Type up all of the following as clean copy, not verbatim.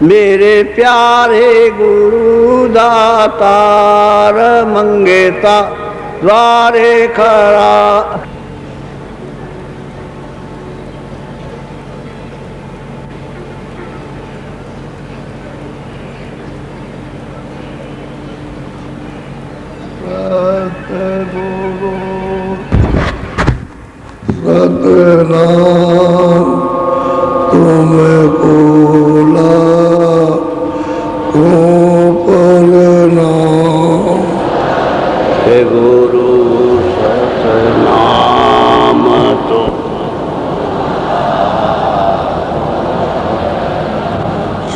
मेरे प्यारे गुरु दातार मंगेता द्वारे खड़ा। सतनाम तुमको ला को परनाम। हे गुरु सतनाम तो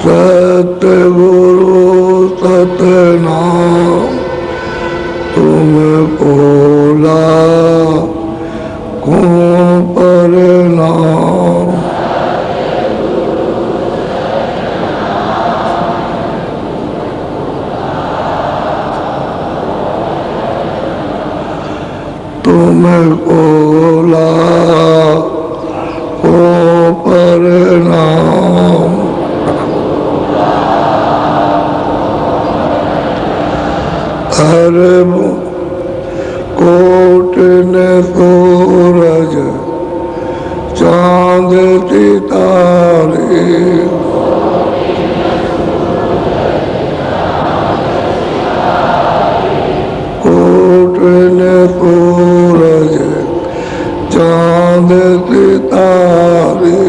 सतगुरु सतनाम तुमको ला को परनाम। तुमको ला को परनाम। अरब कोट ने सूरज चांद सितारे कोट ने सूरज चांद सितारे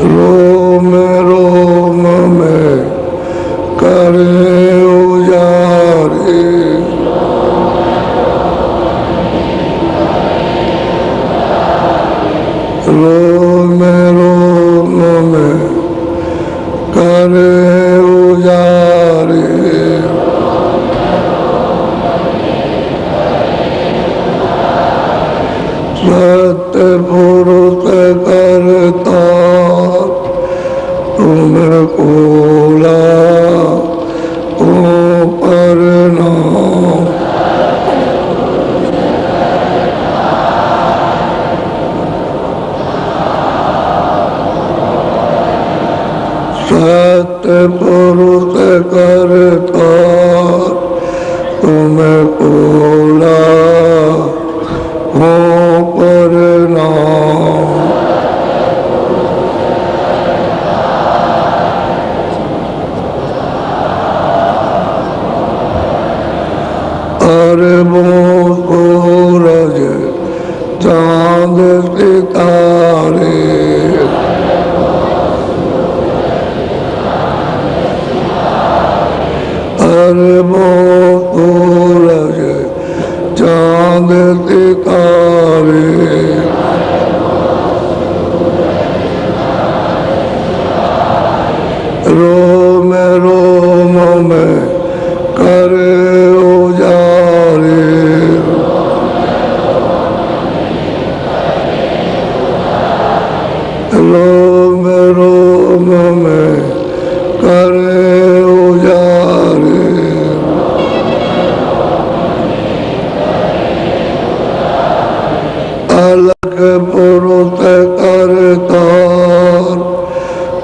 रोम रोम में करे उजारे रोम रोम में करे उजारे सतपुरुष करता तुमको ला को परनाम। सतपुरुष करता तुमको ला को परनाम। अरबों सूरज चांद सितारे अरबों सूरज चांद सितारे रोम रोम में करे उजारे रोम रोम में करे उजारे अलग पुरुष करता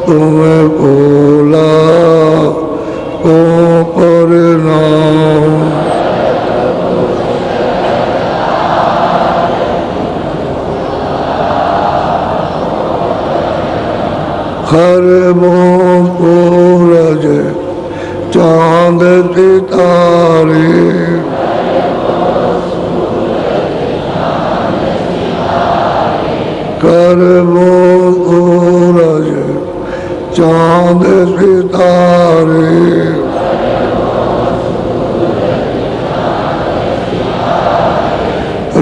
तुमको ला को परनाम। अरबों सूरज चांद सितारे अरबों सूरज चांद सितारे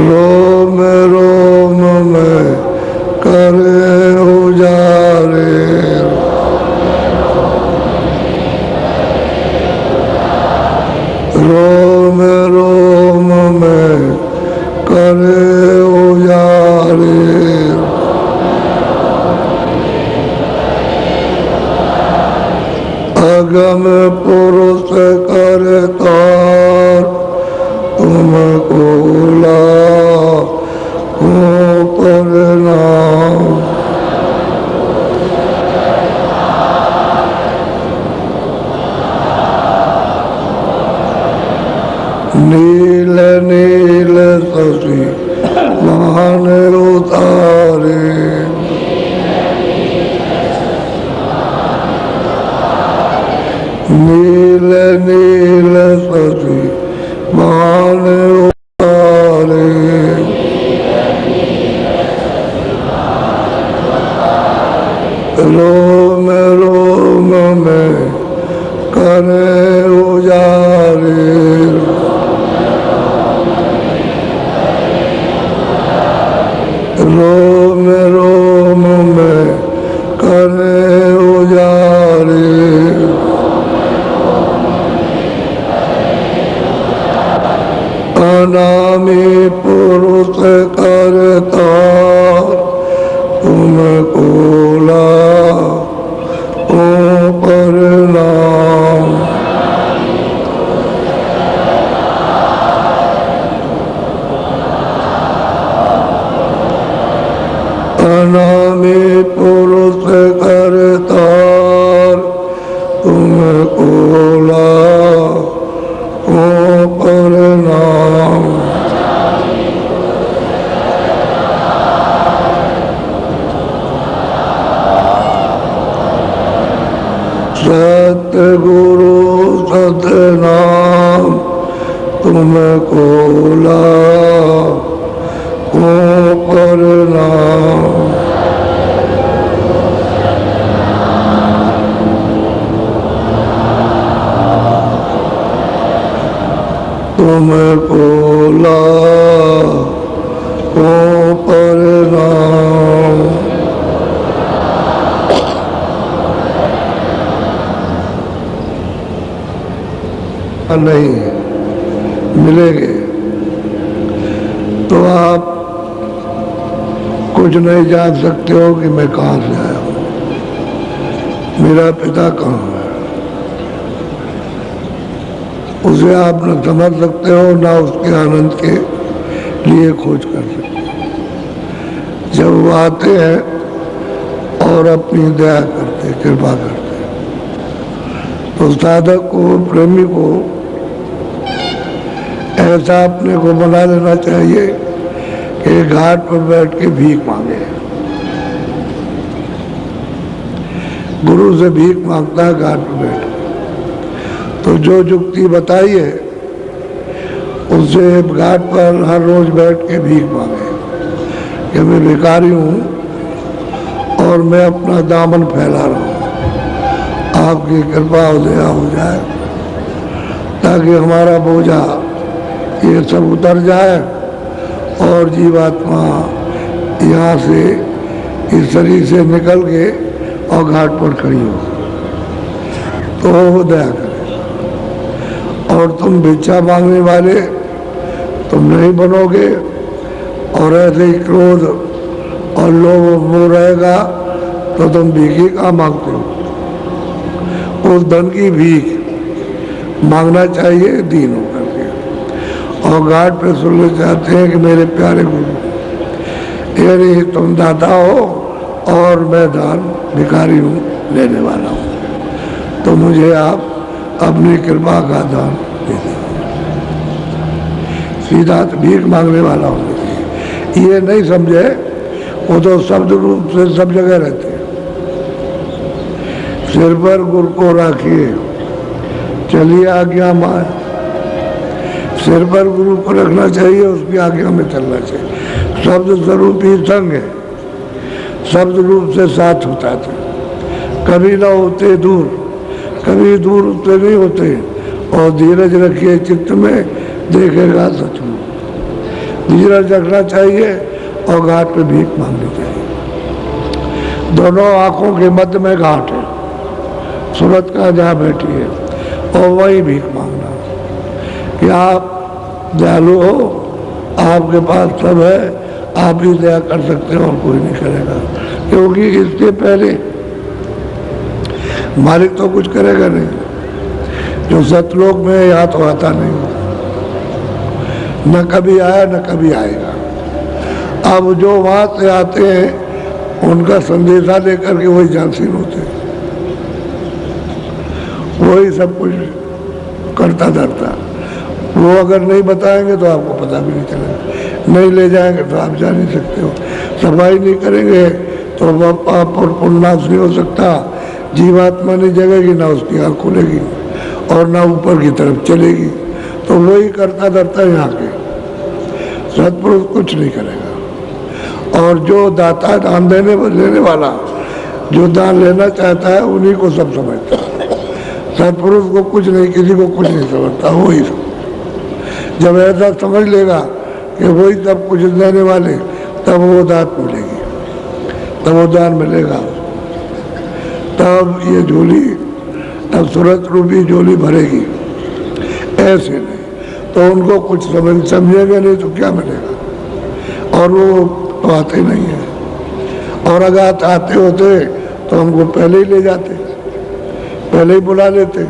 रोम रोम में करे उजारे रोम रोम में करे उजारे अगम पुरुष करता तुमको ला को पर नील शशि मान उतारे। नील नील शशि मान उतारे। रोम रोम में करे उजारे। रोम रोम में करे उजारे। अनामी पुरुष करता तुमको ला ओ प्रणाम। अनामी पुरुष करता तुमको ला ओ प्रणाम। सतगुरु सतनाम तुमको ला ओ प्रणाम। तुमको ला ओ प्रणाम। नहीं मिलेंगे तो आप कुछ नहीं जान सकते हो कि मैं कहाँ से आया हूँ, मेरा पिता कहाँ है। उसे आप न समझ सकते हो ना उसके आनंद के लिए खोज कर सकते हो। जब वो आते हैं और अपनी दया करते, कृपा करते, तो साधक को, प्रेमी को ऐसा अपने को बना लेना चाहिए कि घाट पर बैठ के भीख मांगे। गुरु से भीख मांगता है घाट पर बैठ के, तो जो जुक्ति बताई है उससे घाट पर हर रोज बैठ के भीख मांगे कि मैं भिखारी हूँ और मैं अपना दामन फैला रहा हूँ, आपकी कृपा और दया हो जाए ताकि हमारा बोझा ये सब उतर जाए और जीवात्मा यहाँ से, इस शरीर से निकल के और घाट पर खड़ी हो तो वो दया करे। और तुम भिक्षा मांगने वाले तुम नहीं बनोगे और ऐसे ही क्रोध और लोभ वो रहेगा तो तुम भीख ही कहाँ मांगते हो। उस धन की भीख मांगना चाहिए दीन होकर के। और घाट पे सुनना चाहते हैं कि मेरे प्यारे गुरु ये नहीं तुम दाता हो और मैं दान भिखारी हूँ, लेने वाला हूँ, तो मुझे आप अपनी कृपा का दान दे दें। सीधा भीख मांगने वाला होना चाहिए। ये नहीं समझे वो तो शब्द रूप से सब जगह रहते हैं। सिर पर गुरु को राखिए चलिए आज्ञा मां। सिर पर गुरु को रखना चाहिए, उसकी आज्ञा में चलना चाहिए। शब्द स्वरूप ही संग है, शब्द रूप से साथ होता था। कभी ना होते दूर, कभी दूर होते नहीं होते। और धीरज रखिए चित्त में, देखेगा सच में। धीरज रखना चाहिए और घाट पे भीख मांगनी चाहिए। दोनों आंखों के मध्य में घाट है, सूरत का जहाँ बैठी है, और वही भीख मांगना कि आप दयालु हो, आपके पास सब है, आप ही दया कर सकते हो और कोई नहीं करेगा। क्योंकि इसके पहले मालिक तो कुछ करेगा नहीं। जो सतलोक में यहाँ तो आता नहीं, न कभी आया न कभी आएगा। अब जो वहाँ से आते हैं उनका संदेशा लेकर के वही जानसीन होते हैं, वही सब कुछ करता धरता, वो अगर नहीं बताएंगे तो आपको पता भी नहीं चलेगा, नहीं ले जाएंगे तो आप जा नहीं सकते हो। सफाई नहीं करेंगे तो पाप और पुण्य नाश नहीं हो सकता, जीवात्मा नहीं जगेगी, ना उसकी आँख खुलेगी और ना ऊपर की तरफ चलेगी। तो वही करता धरता यहाँ के सत्पुरुष कुछ नहीं करेगा। और जो दाता दान लेने वाला जो दान लेना चाहता है उन्हीं को सब समझता है। सत्पुरुष को कुछ नहीं, किसी को कुछ नहीं समझता, वही जब ऐसा समझ लेगा कि वही सब कुछ देने वाले, तब वो दात मिलेगी, तब वो दान मिलेगा, तब ये झोली, तब सूरत रूपी झोली भरेगी। ऐसे नहीं तो उनको कुछ समझेंगे नहीं तो क्या मिलेगा। और वो तो आते नहीं है, और अगर आते होते तो हमको पहले ही ले जाते, पहले ही बुला लेते।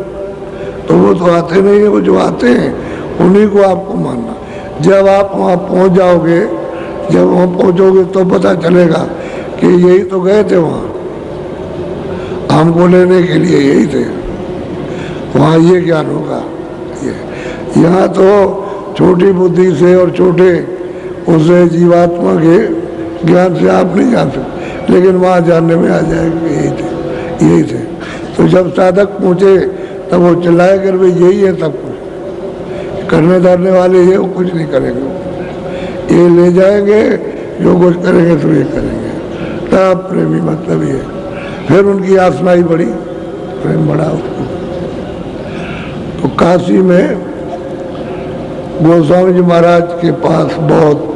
तो वो तो आते नहीं है, वो जो आते हैं उन्हीं को आपको मानना। जब आप वहाँ पहुँच जाओगे, जब वहाँ पहुँचोगे तो पता चलेगा कि यही तो गए थे वहाँ हमको लेने के लिए, यही थे। वहाँ ये ज्ञान होगा। यहाँ तो छोटी बुद्धि से और छोटे उसे जीवात्मा के ज्ञान से आप नहीं जान सकते, लेकिन वहाँ जानने में आ जाएगा यही थे, यही थे। तो जब साधक पहुँचे तब वो चिल्लाए कर भाई यही है सब कुछ, करने धरने वाले ये, वो कुछ नहीं करेंगे, ये ले जाएंगे, जो कुछ करेंगे तो ये करेंगे। तब प्रेमी मतलब ये। फिर उनकी आसना ही बढ़ी, प्रेम बढ़ा उसको। तो काशी में गोस्वामी जी महाराज के पास बहुत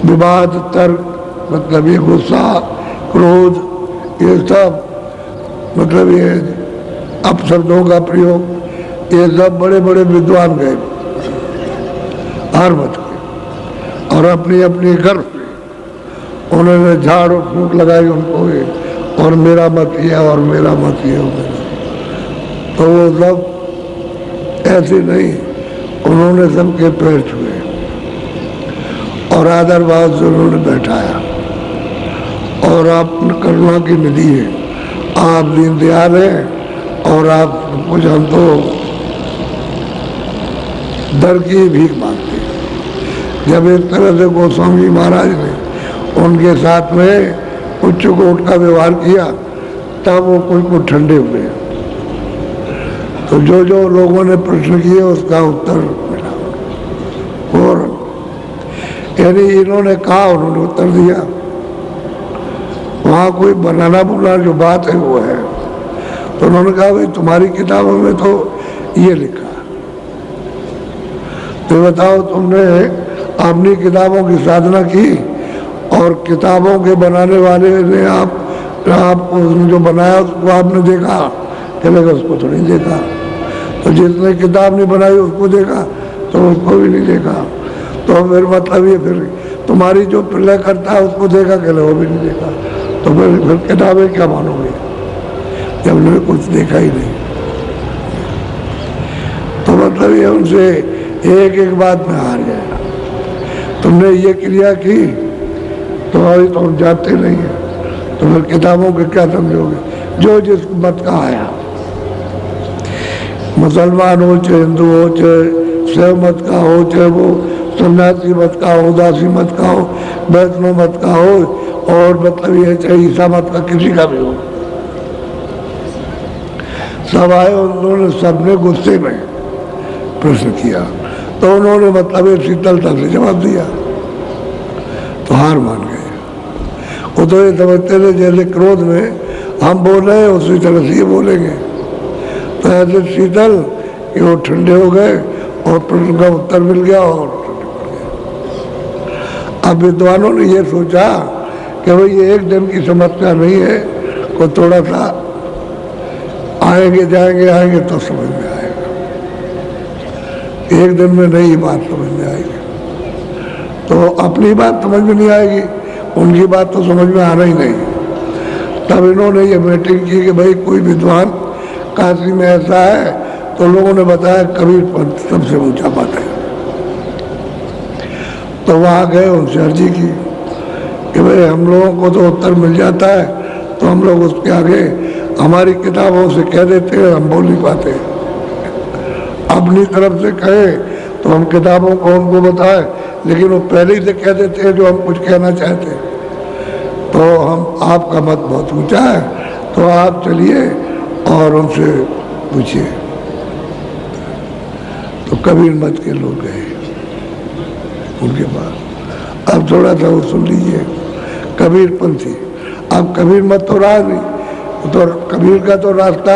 विवाद, तर्क, मतलब ये गुस्सा, क्रोध, ये सब, मतलब ये अपशब्दों का प्रयोग, ये सब बड़े बड़े विद्वान गए हर मत के, और अपनी अपनी गर्व से उन्होंने झाड़ और फूंक लगाई उनको, और मेरा मत ये और मेरा मत ये। तो वो सब ऐसे नहीं, उन्होंने सबके पैर छुए और आदर भाव से उन्होंने बैठाया। और आप करुणा की निधि है, आप दीनदयाल हैं, और आप कुछ हम तो दर की भीख मांगते हैं। जब इस तरह से गोस्वामी महाराज ने उनके साथ में उच्च कोट का व्यवहार किया, तब वो कुछ ठंडे हुए। तो जो जो लोगों ने प्रश्न किए उसका उत्तर मिला, और यानी इन्होंने कहा, उन्होंने उत्तर दिया। वहाँ कोई बनाना बोलना जो बात है वो है। तो उन्होंने कहा भाई तुम्हारी किताबों में तो ये लिखा, तो बताओ तुमने अपनी किताबों की साधना की, और किताबों के बनाने वाले ने आपको जो बनाया उसको आपने देखा? चलेगा उसको तो नहीं देखा। तो जिसने किताब नहीं बनाई उसको देखा तो उसको भी नहीं देखा। तो फिर मतलब ये, फिर तुम्हारी जो प्रलय करता है उसको देखा, कहले वो भी नहीं देखा। तो फिर किताबें क्या मानोगे जब उन्होंने कुछ देखा ही नहीं? तो मतलब ये उनसे एक एक बात में हार गया। तुमने ये क्रिया की तो अभी तो हम जानते नहीं है, तो फिर किताबों के क्या समझोगे? जो जिस मत का आया, मुसलमान हो चाहे हिंदू हो, चाहे शैव मत का हो, चाहे वो सन्यासी मत का हो, उदासी मत का हो, वैष्णव मत का हो, और मतलब ये चाहे ईसा मत का किसी का भी हो, सब आए। उन्होंने सबने गुस्से में प्रश्न किया, तो उन्होंने मतलब ये शीतलता से जवाब दिया, तो हार मान गए। वो तो ये समझते थे जैसे क्रोध में हम बोल रहे हैं उसी तरह से ये बोलेंगे। तो ऐसे शीतल कि वो ठंडे हो गए और प्रश्न का उत्तर मिल गया और अब विद्वानों ने ये सोचा कि भाई ये एक दिन की समस्या नहीं है, को थोड़ा सा आएंगे जाएंगे तो समझ में आएगा, एक दिन में नहीं बात समझ में आएगी। तो अपनी बात समझ में नहीं आएगी, उनकी बात तो समझ में आना ही नहीं। तब इन्होंने ये मीटिंग की कि भाई कोई विद्वान काशी में ऐसा है, तो लोगों ने बताया कबीर पंथ सबसे ऊंचा बात है। तो वहाँ गए, उनसे अर्जी की कि भाई हम लोगों को तो उत्तर मिल जाता है, तो हम लोग उसके आगे हमारी किताबों से कह देते हैं, हम बोल नहीं पाते। अपनी तरफ से कहे तो हम किताबों को उनको बताएं, लेकिन वो पहले ही से कह देते हैं जो हम कुछ कहना चाहते हैं। तो हम आपका मत बहुत ऊंचा है, तो आप चलिए और उनसे पूछिए। तो कबीर मत के लोग गए उनके पास। अब थोड़ा सा वो सुन लीजिए, कबीर पंथी। अब कबीर मत तो रहा नहीं, तो कबीर का तो रास्ता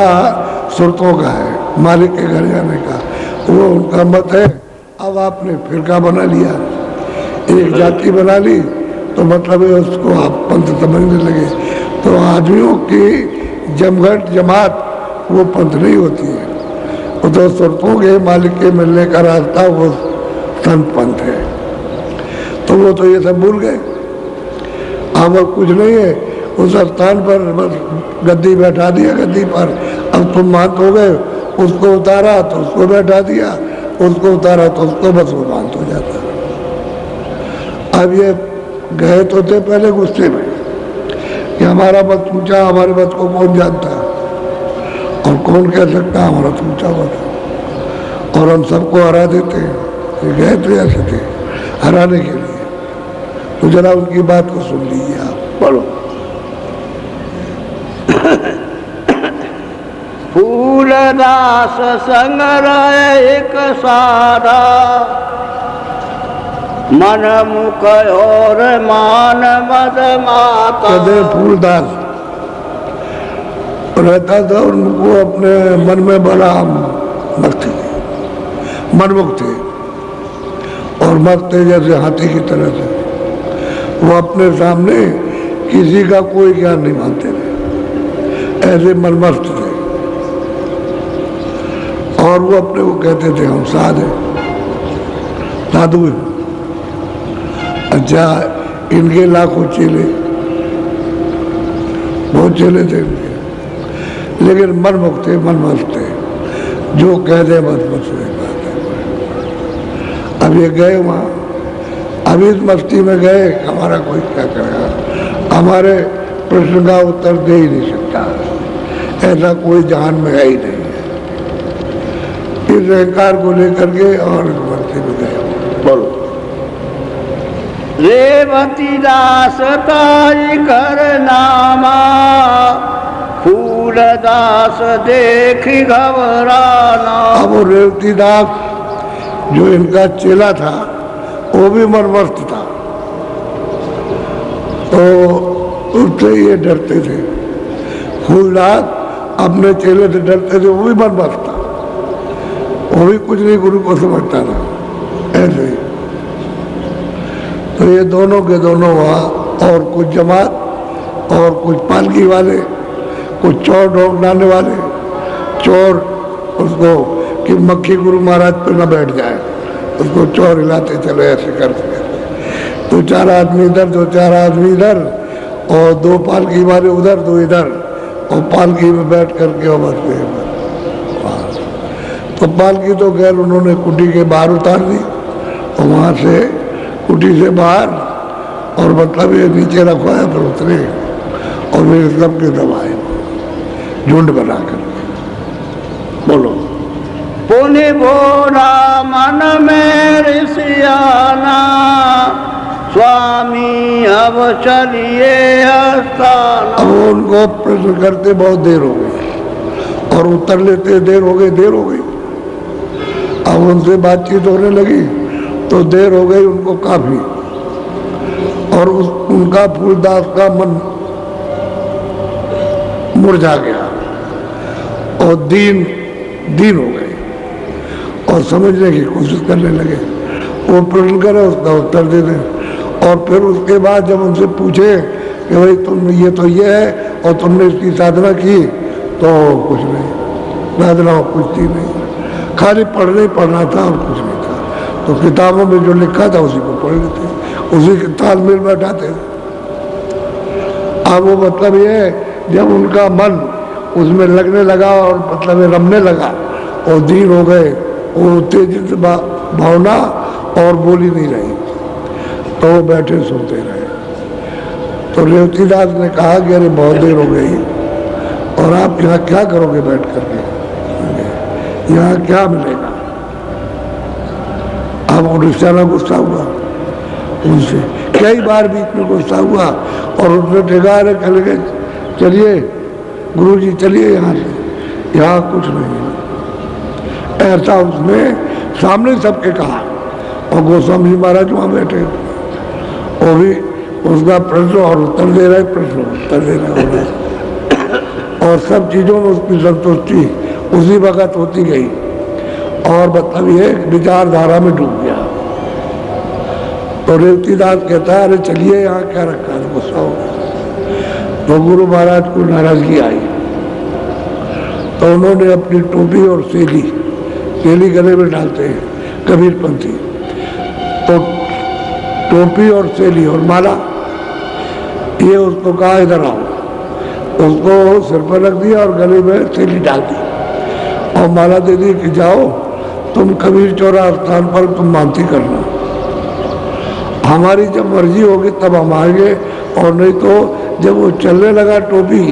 सुरतों का है, मालिक के घर जाने का, वो उनका मत है। अब आपने फिरका बना लिया, एक जाति बना ली, तो मतलब है उसको आप पंथ समझने लगे। तो आदमियों की जमघट जमात वो पंथ नहीं होती है, वो तो सुरतों के मालिक के मिलने का रास्ता वो संत पंथ है। तो वो तो ये सब भूल गए। अब कुछ नहीं है, उस स्थान पर बस गद्दी बैठा दिया, गद्दी पर अब तुम महंत हो गए, उसको उतारा तो उसको बैठा दिया, उसको उतारा तो उसको, बस वो महंत हो जाता। अब ये गए तो थे पहले गुस्से में कि हमारा मत ऊंचा, हमारे मत को कौन जानता और कौन कह सकता हमारा तो ऊंचा मत, और हम सबको हरा देते हैं। ये गए तो ऐसे थे हराने के लिए। तो जरा उनकी बात को सुन लीजिए आप। बोलो। फूलदास संग्रह एक सारा, मन मुख और मान मद माता। कदे फूलदास रहता था, उनको अपने मन में बड़ा मस्त थे, मनमुख थे और मस्त थे जैसे हाथी की तरह से। वो अपने सामने किसी का कोई ज्ञान नहीं मानते थे, ऐसे मनमस्त थे। और वो अपने को कहते थे हम साध हैं, साधु हैं। अच्छा, इनके लाखों चेले, बहुत चेले थे इनके, लेकिन मनमुख थे, मनमस्त थे, जो कह दे बस बस वही बात है। अब ये गए वहाँ, अब इस मस्ती में गए, हमारा कोई क्या करेगा, हमारे प्रश्न का उत्तर दे ही नहीं सकता, ऐसा कोई जहान में है ही नहीं। इस अहंकार को लेकर के और मस्ती में गए। बोलो। रेवती दास ताई कर नामा, फूलदास देख घबराना। अब वो रेवती दास जो इनका चेला था वो भी मनमस्त था, तो उससे ये डरते थे। फूलदास अपने चेले से डरते थे, वो भी मनमस्त था, वो भी कुछ नहीं गुरु को समझता था, ऐसे ही। तो ये दोनों के दोनों वहाँ, और कुछ जमात और कुछ पालकी वाले, कुछ चोर ढोंढाने वाले, चोर उसको कि मक्खी गुरु महाराज पे न बैठ जाए, उसको चोर हिलाते चले ऐसे करते। तो चार आदमी इधर, दो चार आदमी इधर, और दो पालकी वाले उधर, दो इधर, और पालकी में बैठ करके और बस गए। तो पालकी तो खैर उन्होंने कुटी के बाहर उतार दी, और वहाँ से कुटी से बाहर, और मतलब ये नीचे रखवाया, फिर उतरे और फिर सबके दबाए, झुंड बना कर। बोलो। पुनि बोला मन में ऋषियाना, स्वामी अब चलिए आस्थाना। अब उनको प्रश्न करते बहुत देर हो गई, और उत्तर लेते देर हो गई। अब उनसे बातचीत होने लगी तो देर हो गई उनको काफी, और उनका फूलदास का मन मुरझा गया और दीन हो गए, और समझने की कोशिश करने लगे। वो प्रश्न करे, उसका उत्तर दे दें, और फिर उसके बाद जब उनसे पूछे कि भाई तुम ये तो ये है और तुमने इसकी साधना की, तो कुछ नहीं, साधना कुछ थी नहीं, खाली पढ़ना था और कुछ नहीं था। तो किताबों में जो लिखा था उसी को पढ़ लेते, उसी के तालमेल बैठाते। अब वो मतलब ये जब उनका मन उसमें लगने लगा और मतलब रमने लगा और दीन हो गए, वो उत्तेजित भावना और बोली नहीं रही, तो वो बैठे सुनते रहे। तो रेवती दास ने कहा कि अरे बहुत देर हो गई, और आप यहाँ क्या करोगे बैठ करके, यहाँ क्या मिलेगा। अब उड़ीसा में गुस्सा हुआ उनसे, कई बार बीच में गुस्सा हुआ और उसने ठेका रहे, कह लगे चलिए गुरुजी चलिए यहाँ से, यहाँ कुछ नहीं है। ऐसा उसने सामने सबके कहा और गोस्वामी जी महाराज वहाँ बैठे, वो भी उसका प्रश्न और उत्तर दे रहे, प्रश्न उत्तर दे रहे और सब चीज़ों में उसकी संतुष्टि उसी वक्त होती गई और मतलब ये विचारधारा में डूब गया। तो रेवतीदास कहता है अरे चलिए यहाँ क्या रखा है, गुस्सा हो गया। तो गुरु महाराज को नाराजगी आई तो उन्होंने अपनी टोपी और सेली गले में डालते हैं कबीरपंथी, तो टोपी और सेली और माला ये उसको कहा इधर आओ, उसको सिर पर रख दिया और गले में सेली डाल दी और माला दे दी कि जाओ तुम कबीर चौरा स्थान पर तुम मानती करना, हमारी जब मर्जी होगी तब हम आएंगे, और नहीं तो जब वो चलने लगा टोपी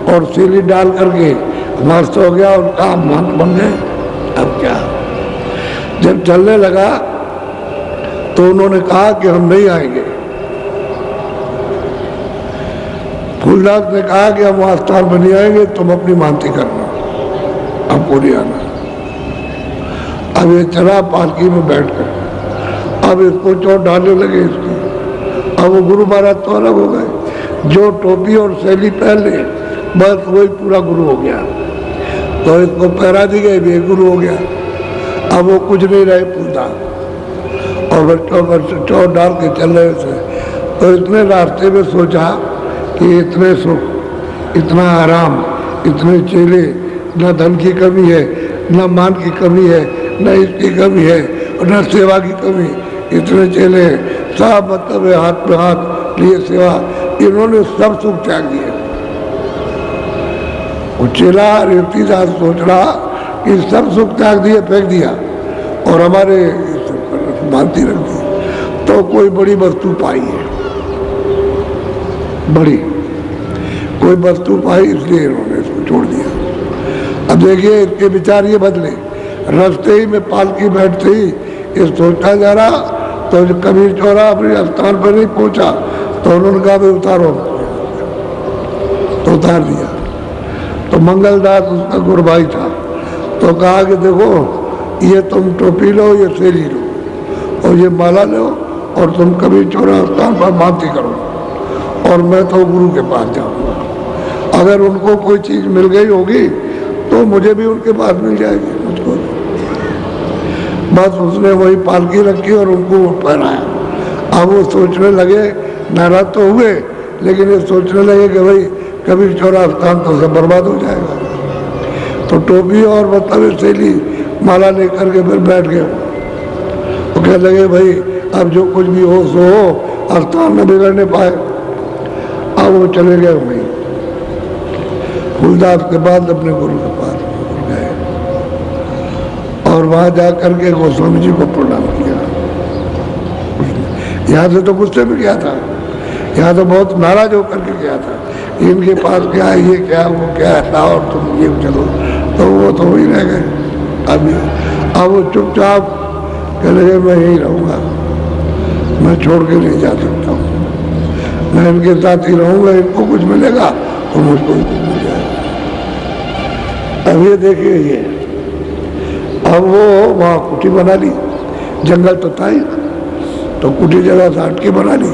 और सेली डाल करके मस्त हो गया और काम बन गए। अब क्या, जब चलने लगा तो उन्होंने कहा कि हम नहीं आएंगे। फूलदास ने कहा कि हम वहां स्थान पर नहीं आएंगे, तुम अपनी मानती करना, अब पूरी आना। अब ये चला पालकी में बैठकर, अब इसको चोट डालने लगे इसकी, अब वो गुरु महाराज तो अलग हो गए, जो टोपी और शैली पहन ले बस वही पूरा गुरु हो गया, तो इसको पहरा दी गई भी गुरु हो गया। अब वो कुछ नहीं रहे पूछता और बच्चों पर चोट डाल के चल रहे थे, तो इतने रास्ते में सोचा कि इतने सुख, इतना आराम, इतने चेले, न धन की कमी है, न मान की कमी है, न इसकी कमी है और न सेवा की कमी, इतने चेले सब मतलब है हाथ में हाथ लिए सेवा, इन्होंने सब सुख त्याग दिए। वो चेला रेवतीदास सोच रहा कि सब सुख त्याग दिए, फेंक दिया और हमारे मानती रख दी, तो कोई बड़ी वस्तु पाई है, बड़ी कोई वस्तु पाई, इसलिए इन्होंने इसको छोड़ दिया। अब देखिए इसके विचार ये बदले, रास्ते ही में पालकी बैठते ही ये सोचता जा रहा, तो कबीर चौरा अपने स्थान पर नहीं पहुंचा तो उन्होंने कहा भाई उतारो, तो उतार दिया। तो मंगलदास उसका गुरभाई था, तो कहा कि देखो ये तुम टोपी लो, ये सेली लो और ये माला लो और तुम कबीर चौरा स्थान पर मानती करो और मैं तो गुरु के पास जाऊंगा, अगर उनको कोई चीज मिल गई होगी तो मुझे भी उनके पास मिल जाएगी, मुझको। बस उसने वही पालकी रखी और उनको पहनाया। अब वो सोचने लगे, नाराज तो हुए लेकिन ये सोचने लगे कि भाई कबीर चौरा स्थान तो सब बर्बाद हो जाएगा, तो टोपी और मतलब शैली माला लेकर के फिर बैठ गए। वो कहने लगे भाई अब जो कुछ भी हो सो हो, स्थान में बिगड़ने पाए। अब वो चले गए वहीं फूलदास के बाद अपने गुरु के पास गए और वहां जाकर के गोस्वामी जी को प्रणाम किया। यहाँ से तो गुस्से में गया था, यहाँ तो बहुत नाराज होकर के गया था, इनके पास क्या है, ये क्या वो क्या है, और तुम ये चलो, तो वो तो वही रह गए। अब वो चुपचाप कह लगे मैं यही रहूँगा, मैं छोड़ के नहीं जा सकता हूँ, मैं इनके साथ ही रहूँगा, इनको कुछ मिलेगा तो मुझको भी कुछ मिल जाएगा। अब ये देखिए ये, अब वो वहाँ कुटी बना ली, जंगल तो था ही, तो कुटी जगह से हट के बना ली,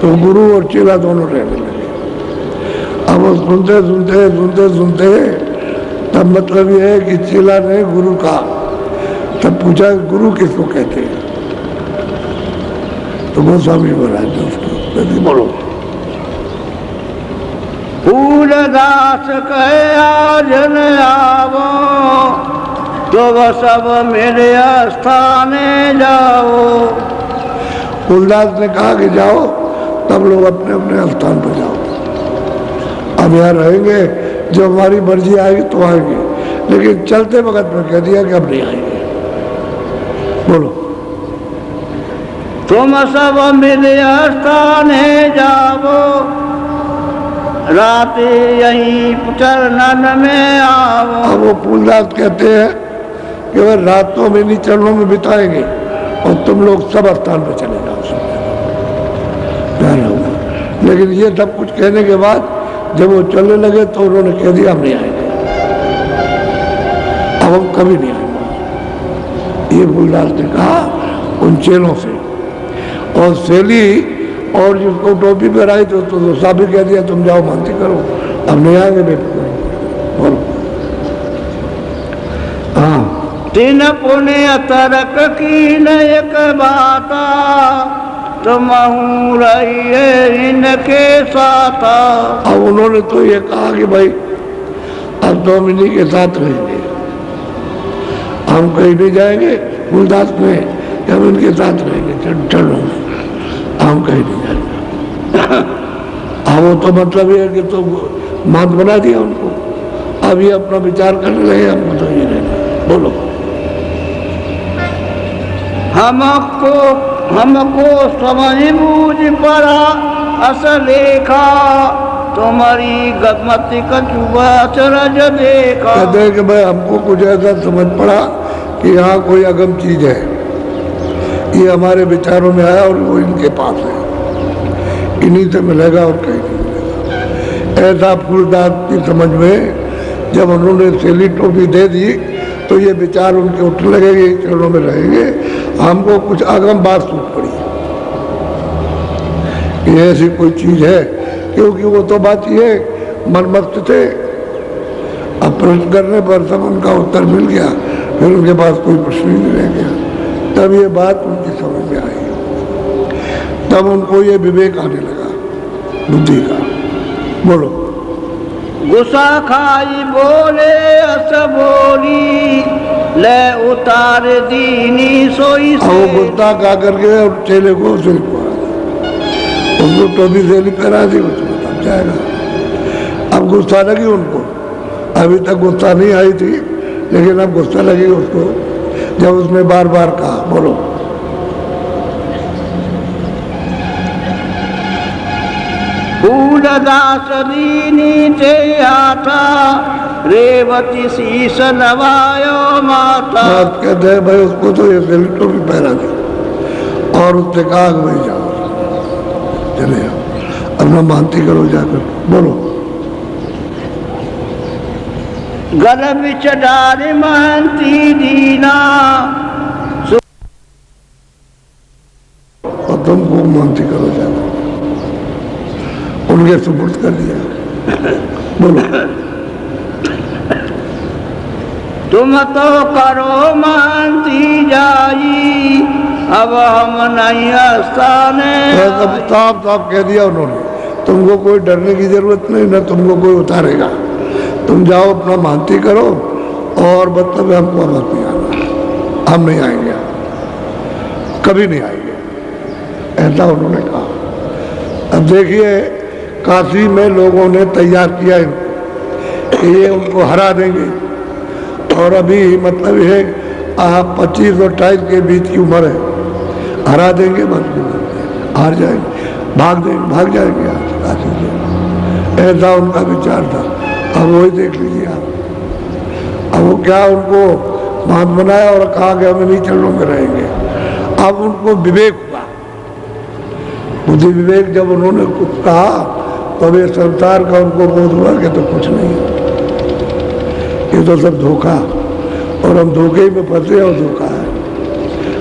तो गुरु और चेला दोनों रहने लगे। अब वो सुनते सुनते सुनते सुनते तब मतलब ये है कि चेला ने गुरु का तब पूछा गुरु किसको कहते हैं, तो गोस्वामी महाराज ने उसको बोलो। फूलदास कहे आज न आवो, तो वह सब मेरे स्थाने जाओ। फूलदास ने कहा कि जाओ, तब लोग अपने अपने स्थान पर जाओ, अब यहाँ रहेंगे, जब हमारी मर्जी आएगी तो आएंगे, लेकिन चलते वक्त में कह दिया कि अब नहीं आएंगे। बोलो। तुम सब मेरे स्थाने जाओ, रात यहीं चरणन में आओ। अब वो फूलदास कहते हैं कि वह रातों में इन चरणों में बिताएंगे और तुम लोग सब स्थान पे चले जाओ, सब जाना होगा। लेकिन ये सब कुछ कहने के बाद जब वो चलने लगे तो उन्होंने कह दिया हम नहीं आएंगे, अब हम कभी नहीं आएंगे। ये फूलदास ने कहा उन चेलों से। और सेली और जिसको टोपी पहनाई तो दूसरा भी कह दिया तुम जाओ मानती करो, अब नहीं आएंगे बेटे। बोलो। हाँ, तीन पुण्य तरक की न एक बाता, तुम रहिए इनके साथ। अब उन्होंने तो ये कहा कि भाई अब तो हम इन्हीं के साथ रहेंगे, हम कहीं नहीं जाएंगे। फूलदास में हम इनके साथ रहेंगे, चलो हम कहीं नहीं जाएंगे। अब वो तो मतलब ये है कि तो मात बना दिया उनको, अब ये अपना विचार करने लगे हमको तो ये रहना। बोलो। हमको समझ बूझ पड़ा असलेखा, तुम्हारी गमति कछुआ चरज देखा। कहते हैं कि भाई हमको कुछ ऐसा समझ पड़ा कि यहाँ कोई अगम चीज है, ये हमारे विचारों में आया और वो इनके पास है, इन्हीं से मिलेगा और कहीं नहीं मिलेगा। ऐसा फूलदास की समझ में जब उन्होंने सेली टोपी दे दी तो ये विचार उनके उठने लगेंगे, चरणों में रहेंगे। हमको कुछ अगम बात सूझ पड़ी, ये ऐसी कोई चीज है, क्योंकि वो तो बात ये मनमस्त थे। अब प्रश्न करने पर सब उनका उत्तर मिल गया, फिर उनके पास कोई प्रश्न ही नहीं रह गया। तब ये बात उनकी समझ में आई, तब उनको ये विवेक आने लगा बुद्धि का। बोलो। गुस्सा खाई बोले अस बोली, ले उतार दीनी सोई से। वो गुस्सा खा करके और चेले को उनको टोपी सेली पहना दी, उसको तब जाएगा। अब गुस्सा लगी उनको, अभी तक गुस्सा नहीं आई थी, लेकिन अब गुस्सा लगी उसको जब उसने बार बार कहा। बोलो। फूलदास दीनी ते आता, रेवती शीस नवायो माता। बात कहते हैं भाई उसको तो ये सेली टोपी पहना दी और उसने कहा कि भाई जाओ, चले जाओ, अपना मानती करो जाकर। बोलो। गल बिच डारी महंती दीना, और तुमको मानती करो जाकर, उनके सुपुर्द कर दिया। बोलो। तुम तो करो मानती जाई, अब हम नहीं हस्ताने। साफ साफ कह दिया उन्होंने, तुमको कोई डरने की जरूरत नहीं, न तुमको कोई उतारेगा, तुम जाओ अपना मानती करो और मतलब हमको मत नहीं आना, हम नहीं आएंगे, कभी नहीं आएंगे, ऐसा उन्होंने कहा। अब देखिए काशी में लोगों ने तैयार किया इनको कि ये उनको हरा देंगे, और अभी मतलब ये 25 और 28 के बीच की उम्र है, हरा देंगे, बस हार जाएंगे, भाग जाएंगे काशी से, ऐसा उनका विचार था। अब वही देख लीजिए आप, अब वो क्या उनको बात बनाया और कहा कि हम इन्हीं चरणों में रहेंगे। अब उनको विवेक हुआ, बुद्धि विवेक जब उन्होंने कुछ कहा तब ये संसार का उनको बोध हुआ कि तो कुछ नहीं, ये तो सब धोखा, और हम धोखे में फंसे और धोखा है,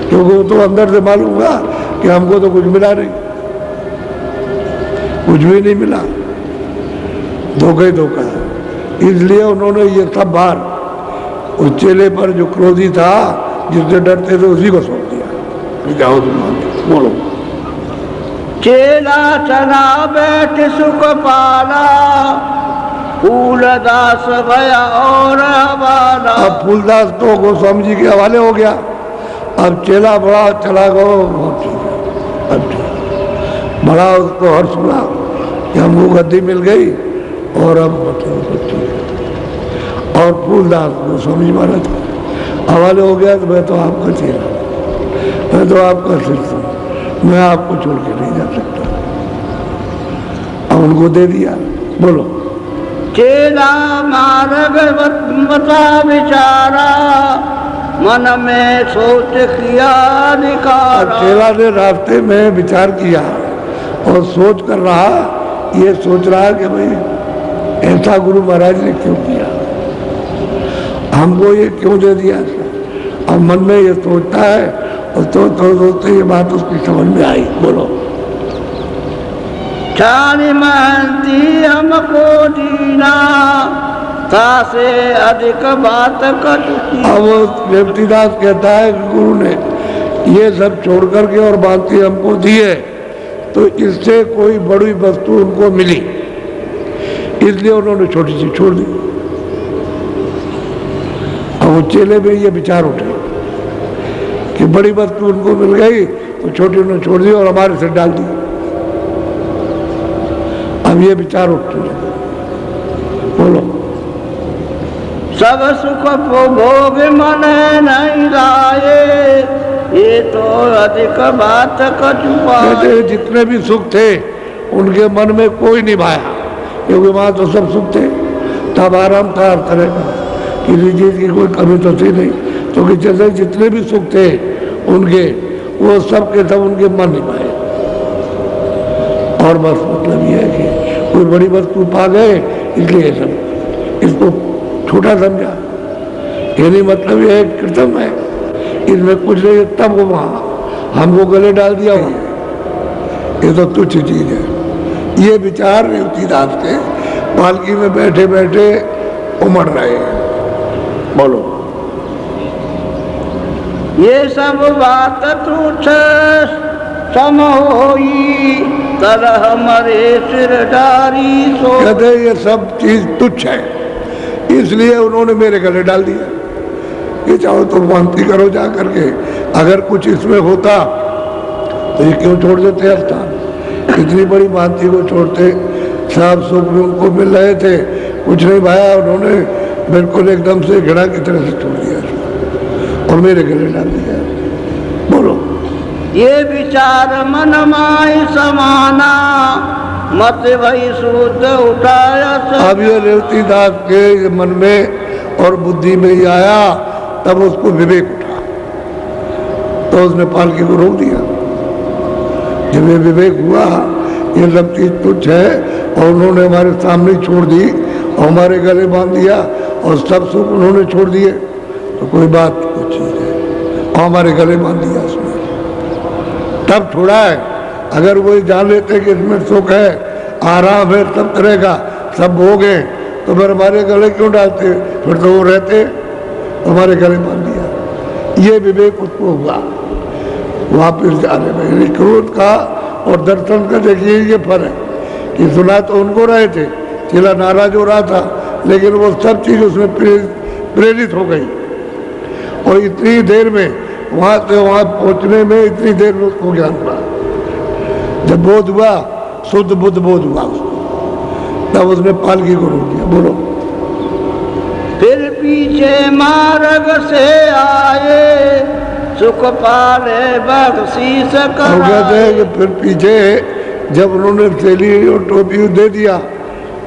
क्योंकि वो तो अंदर से मालूम हुआ कि हमको तो कुछ मिला नहीं, कुछ भी नहीं मिला, धोखा ही धोखा है। इसलिए उन्होंने ये सब भार उस चेले पर जो क्रोधी था, जिससे डरते थे, उसी को सौंप दिया। जाओ तुम। बोलो। चेला चला बैठ सुख पाला, फूलदास भया और हवाला। अब फूलदास तो गोस्वामी जी के हवाले हो गया, अब चेला बड़ा चला गो, अब बड़ा उसको हर्ष हुआ कि हमको गद्दी मिल गई, और अब और फूलदास गोस्वामी जी महाराज हवाले हो गया। तो मैं तो आपका चेला, मैं तो आपका शिष्य, मैं आपको छोड़ के नहीं जा सकता, अब उनको दे दिया। बोलो। चेला मार्ग बता विचारा, मन में सोच किया निकाला। चेला ने रास्ते में विचार किया और सोच कर रहा, ये सोच रहा कि भाई ऐसा गुरु महाराज ने क्यों किया, हमको ये क्यों दे दिया। अब मन में ये सोचता है और सोचते ये बात उसकी समझ में आई। बोलो। छानी महंती हमको दीना तासे अधिक बात कटती। अब रेवतीदास कहता है कि गुरु ने ये सब छोड़ करके और बांती हमको दी है, तो इससे कोई बड़ी वस्तु उनको मिली, इसलिए उन्होंने छोटी सी छोड़ दी। अब वो चेले में ये विचार उठे कि बड़ी वस्तु उनको मिल गई तो छोटी उन्होंने छोड़ दी और हमारे से डाल दी। अब ये विचार उठते लगे। बोलो। सब सुख भोग मन नहीं लाए, ये तो अधिक बात कहते जितने भी सुख थे उनके मन में कोई नहीं भाया, क्योंकि वहां तो सब सुख थे, तब आराम था हर तरह का, किसी चीज की कोई कमी तो थी नहीं। क्योंकि जैसे जितने भी सुख थे उनके, वो सब के सब उनके मन नहीं पाए। और बस मतलब ये है कि कोई बड़ी वस्तु पा गए इसलिए सब इसको छोटा समझा। ये नहीं मतलब ये कृतम है, इसमें कुछ नहीं, तब वो वहाँ हमको गले डाल दिया वहाँ, ये तो तुच्छ चीज है। ये विचार रेवतीदास के पालकी में बैठे बैठे उमड़ रहे हैं। बोलो। ये सब बात तुच्छ सम होई, तरह मरे सिर डारी सो। कहते ये सब चीज तुच्छ है, इसलिए उन्होंने मेरे गले डाल दिया कि चाहो तो मानती करो जा करके, अगर कुछ इसमें होता तो ये क्यों छोड़ देते स्थान। इतनी बड़ी मानती को छोड़ते, सब सुख भी उनको मिल रहे थे, कुछ नहीं भाया, उन्होंने बिल्कुल एकदम से घड़ा की तरह से छोड़ दिया और मेरे गले डाल दिया। बोलो। ये विचार मन माई समाना, मत वही सूत उठाया। अब ये रेवतीदास के मन में और बुद्धि में ही आया, तब उसको विवेक उठा, तो उसने पालकी को रोक दिया। जब ये विवेक हुआ ये सब चीज तुच्छ है और उन्होंने हमारे सामने छोड़ दी और हमारे गले बांध दिया और सब सुख उन्होंने छोड़ दिए, तो कोई बात कुछ चीज है और हमारे गले बांध दिया उसने, तब छोड़ा है। अगर वो जान लेते कि इसमें सुख है, आराम है, सब करेगा, सब भोग है, तो फिर हमारे गले क्यों डालते, फिर तो वो रहते, हमारे गले बांध दिया। ये विवेक उसको हुआ वापिस जाने में। क्रोध का और दर्शन का देखिए ये फर्क है कि सुना तो उनको रहे थे, चेला नाराज हो रहा था, लेकिन वो सब चीज उसमें प्रेरित हो गई और इतनी देर में वहां से वहां पहुंचने में इतनी देर में उसको ज्ञान हुआ। जब बोध हुआ, शुद्ध बुद्ध बोध हुआ उसको, तब उसने पालकी को रोक दिया। बोलो। फिर पीछे मार्ग से आए, सुख पाले बख्शीश कहते हैं कि फिर पीछे जब उन्होंने थैली और टोपी दे दिया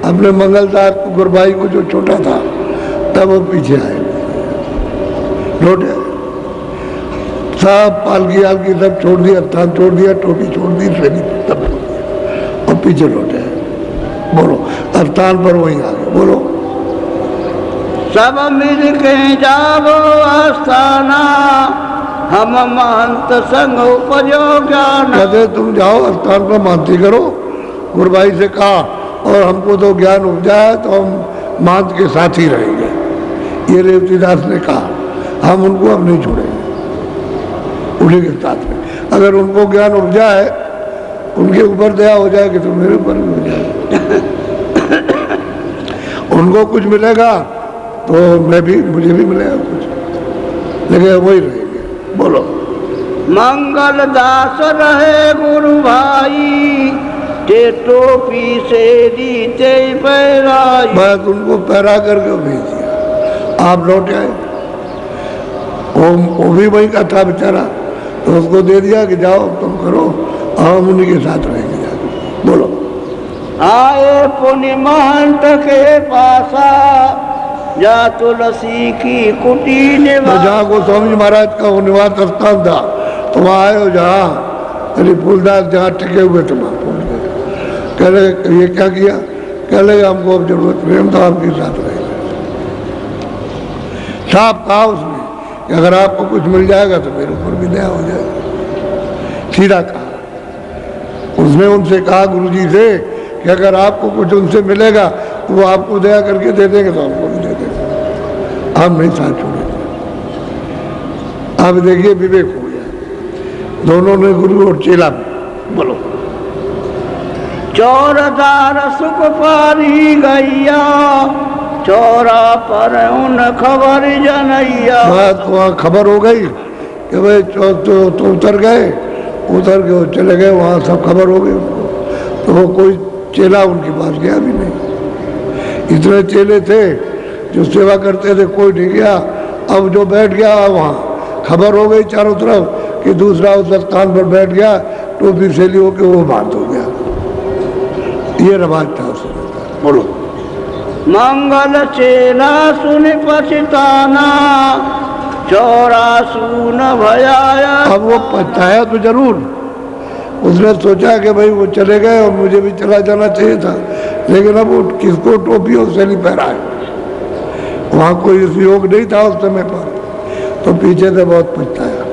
अपने मंगलदास को, गुरबाई को जो छोटा था, तब वो पीछे आए, लौटे, सब पालकी आलकी सब छोड़ दिया, स्थान छोड़ दिया, टोपी छोड़ दी, थैली तब छोड़ दिया और पीछे लौटे। बोलो। स्थान पर वहीं आ गए। बोलो। सब मिल के जावो आस्थाना, हम महंत संग उपजो ज्ञान। कहते तुम जाओ स्थान पर मानती करो, गुरबाई से कहा, और हमको तो ज्ञान उपजा है तो हम महंत के साथ ही रहेंगे। ये रेवतीदास ने कहा, हम उनको अब नहीं छोड़ेंगे, उन्हीं के साथ में। अगर उनको ज्ञान उपजा है, उनके ऊपर दया हो जाएगी तो मेरे ऊपर भी हो जाएगी। उनको कुछ मिलेगा तो मैं भी, मुझे भी मिलेगा कुछ, लेकिन वही रहेंगे। बोलो। मंगल दास रहे गुरु भाई, ते टोपी से दीते पैराई। बस उनको पैरा करके भेज दिया, आप लौट आए। वो भी वही का था बेचारा, तो उसको दे दिया कि जाओ तुम करो, हम उन्हीं के साथ रहेंगे जाकर। बोलो। आए पुण्य महंत के पासा, जा तुलसी की कुटी तो निवास। जहाँ गोस्वामी महाराज का वो निवास स्थान था तो वहाँ आए हो जहाँ अरे फूलदास जहाँ टिके हुए थे वहाँ पहुँच गए। कह रहे ये क्या किया? कह लगे हमको अब जरूरत प्रेम तो आपके साथ रहेगा। साफ कहा उसने कि अगर आपको कुछ मिल जाएगा तो मेरे ऊपर भी दया हो जाएगा। सीधा कहा उसने उनसे, कहा गुरुजी से कि अगर आपको कुछ उनसे मिलेगा तो वो आपको दया करके दे देंगे तो आपको भी दे देंगे, हम नहीं साथ छोड़ेंगे। अब देखिए विवेक हो गया दोनों ने, गुरु और चेला में। बोलो चौरदार सुख पारी गैया, चौरा पर उन खबर जनैया। बात वहाँ खबर हो गई कि भाई तो उतर गए, उतर के वो चले गए, वहाँ सब खबर हो गई उनको। तो वो कोई चेला उनके पास गया भी नहीं। इतने चेले थे जो सेवा करते थे, कोई नहीं गया। अब जो बैठ गया वहाँ खबर हो गई चारों तरफ कि दूसरा उस स्थान पर बैठ गया, टोपी सैली होके वो बात हो गया। ये रवाज था उस समय का। बोलो मंगल चेला सुन पछताना, चौरा सुन भयाया। अब वो पछताया तो जरूर, उसने सोचा कि भाई वो चले गए और मुझे भी चला जाना चाहिए था, लेकिन अब वो किसको टोपी और सैली पहराए? वहाँ कोई योग नहीं था उस समय पर। तो पीछे से बहुत पछताया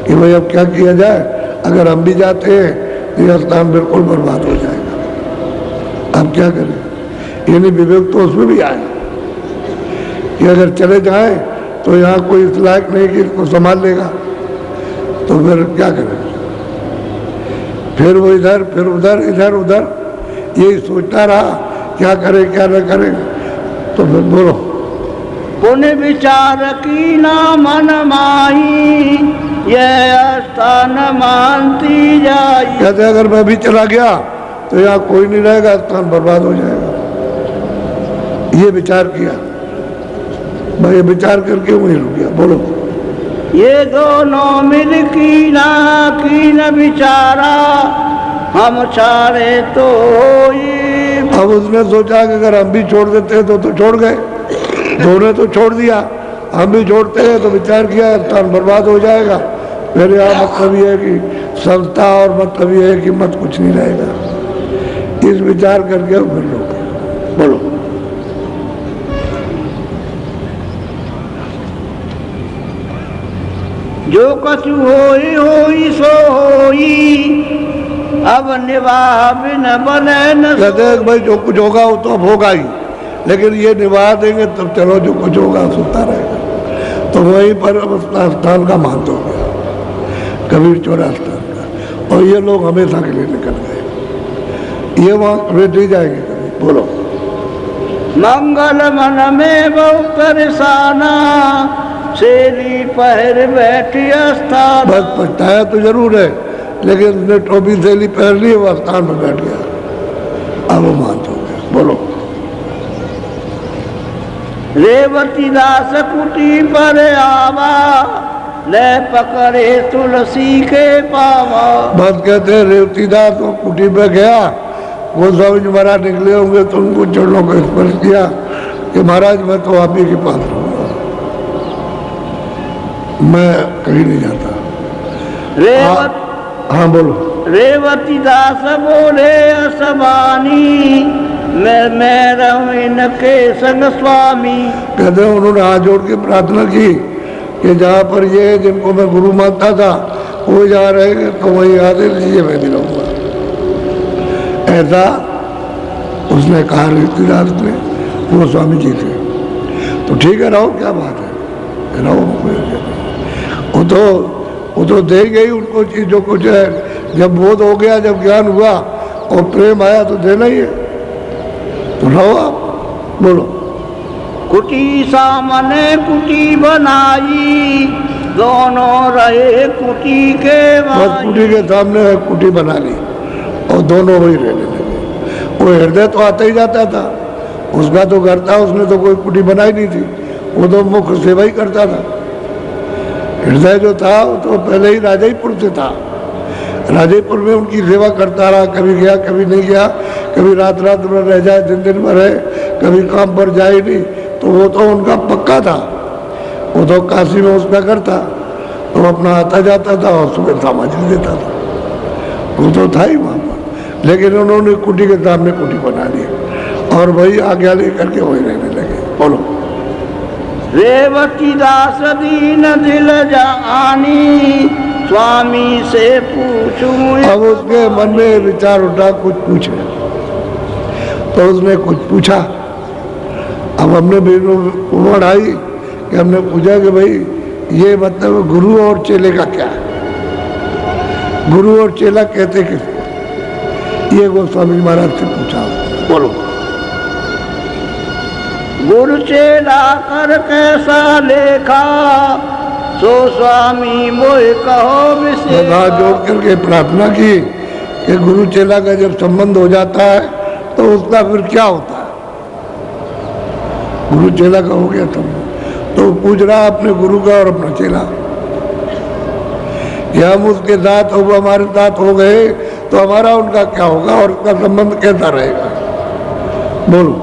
कि भाई अब क्या किया जाए, अगर हम भी जाते हैं तो यह स्थान बिल्कुल बर्बाद हो जाएगा, अब क्या करें? यानी विवेक तो उसमें भी आया कि अगर चले जाएं तो यहाँ कोई इस लायक नहीं कि इसको संभाल लेगा, तो फिर क्या करें? फिर वो इधर, फिर उधर, इधर उधर यही सोचता रहा क्या करे क्या न करे। तो फिर बोलो पुण्य विचार की ना मन माही, यह स्थान मानती जाई। कहते अगर मैं भी चला गया तो यहाँ कोई नहीं रहेगा, स्थान बर्बाद हो जाएगा। ये विचार किया, मैं ये विचार करके वहीं रुक गया। बोलो ये दोनों मिल की न विचारा, हम चारे तो ये। अब उसने सोचा कि अगर हम भी छोड़ देते तो छोड़ गए, दोनों तो छोड़ दिया, हम भी छोड़ते हैं तो विचार किया स्थान बर्बाद हो जाएगा। मेरे यहाँ मतलब ये है कि संस्था और मतलब ये है कि मत कुछ नहीं रहेगा। इस विचार करके फिर लोग बोलो जो कछु होई सो होई, अब निभा बिन बने न। कहते हैं भाई जो कुछ होगा वो तो अब होगा ही, लेकिन ये निभा देंगे तब चलो जो कुछ होगा सुनता रहेगा। तो वहीं पर अब स्थान का महत्व हो गया, कबीर चौरा स्थान का। और ये लोग हमेशा के लिए निकल गए, ये वहाँ रेट नहीं जाएंगे कभी। बोलो मंगल मन में बहुत परेशाना, सेली पहर बैठी स्थान। बस पछताया तो जरूर है, लेकिन उसने टोपी सैली पहन ली, वह स्थान पर बैठ गया, अब वो मान हो गया। बोलो रेवती दास कुटी पर आवा, ले पकड़े तुलसी के पावा। बस कहते हैं रेवती दास वो कुटी पे गया, गोस्वामी जी महाराज निकले होंगे तो उनको चरणों को स्पर्श किया कि महाराज मैं तो आप ही के पास रहूँगा, मैं कहीं नहीं जाता। हाँ बोलो रेवती दास बोले असमानी, मैं रहूं इनके संग स्वामी। कहते हैं उन्होंने हाथ जोड़ के प्रार्थना की कि जहाँ पर ये जिनको मैं गुरु मानता था वो जहाँ रहेंगे तो वही आदेश दीजिए, मैं भी रहूँगा। ऐसा उसने कहा रीतिदास ने वो स्वामी जी थे। तो ठीक है रहो, क्या बात है, रहो। वो तो दे गई उनको चीज जो कुछ है, जब बोध हो गया, जब ज्ञान हुआ और प्रेम आया तो देना ही है। तो रहो आप। बोलो कुटी सामने कुटी बनाई, दोनों रहे कुटी के बस कुटी के सामने कुटी बना ली और दोनों वही रहने लगे। वो हृदय तो आता ही जाता था, उसका तो घर था, उसने तो कोई कुटी बनाई नहीं थी, वो तो मुख्य सेवा ही करता था। हृदय जो था वो तो पहले ही राजाईपुर से था, राजाईपुर में उनकी सेवा करता रहा, कभी गया कभी नहीं गया, कभी रात रात में रह जाए, दिन दिन में रहे, कभी काम पर जाए नहीं, तो वो तो उनका पक्का था, वो तो काशी में उसका घर था, तो अपना आता जाता था और सुबह समझ देता था, वो तो था ही वहाँ पर। लेकिन उन्होंने कुटी के सामने कुटी बना दी और वही आज्ञा लेकर के वही रहने लगे। बोलो। रेवती दास दीन दिल जानी, स्वामी से पूछूं। अब उसके मन में विचार उठा कुछ पूछे, तो उसने कुछ पूछा। अब हमने भी उमड़ आई कि हमने पूछा कि भाई ये मतलब गुरु और चेले का क्या है, गुरु और चेला कहते किसको, ये गोस्वामी महाराज से पूछा। बोलो। गुरु चेला कर कैसा लेखा, सो स्वामी मोह कहो विशेष। हाथ जोड़ करके प्रार्थना की कि गुरु चेला का जब संबंध हो जाता है तो उसका फिर क्या होता है। गुरु चेला का हो गया संबंध, तो पूछ रहा अपने गुरु का और अपना चेला, या हम उसके साथ और वो हमारे साथ हो गए तो हमारा उनका क्या होगा और उसका संबंध कैसा रहेगा। बोलो।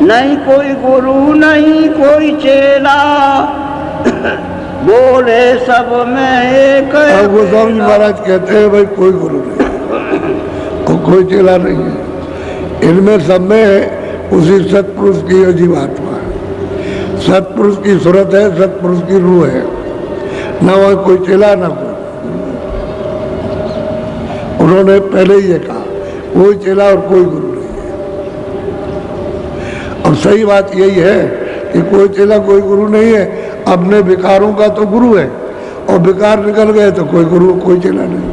नहीं कोई गुरु नहीं कोई चेला, बोले सब में एक। अब गोस्वामी जी महाराज कहते हैं भाई कोई गुरु नहीं है और कोई चेला नहीं है, इनमें सब में उसी सत्पुरुष की जीवात्मा है, सत्पुरुष की सूरत है, सत्पुरुष की रूह है, ना वह कोई चेला ना कोई। उन्होंने पहले ही ये कहा कोई चेला और कोई गुरु नहीं है। और सही बात यही है कि कोई चेला कोई गुरु नहीं है, अपने विकारों का तो गुरु है और विकार निकल गए तो कोई गुरु कोई चेला नहीं।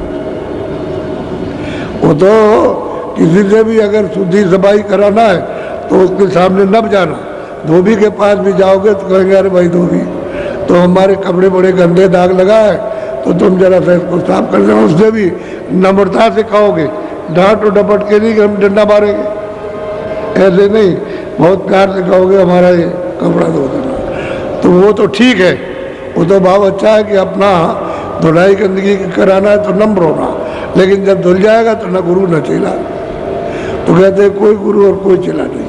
वो तो किसी से भी अगर शुद्धि सफाई कराना है तो उसके सामने न जाना, धोबी के पास भी जाओगे तो कहेंगे अरे भाई धोबी तो हमारे कपड़े बड़े गंदे दाग लगा है तो तुम जरा सा इसको साफ कर देना। उससे भी नम्रता से कहोगे, डांट और डपट के नहीं कि हम डंडा मारेंगे, ऐसे नहीं, बहुत प्यार से कहोगे हमारा ये कपड़ा धो देना, तो वो तो ठीक है, वो तो भाव अच्छा है कि अपना धुलाई गंदगी कराना है तो नम्र होना, लेकिन जब धुल जाएगा तो न गुरु न चेला। तो कहते हैं कोई गुरु और कोई चेला नहीं है।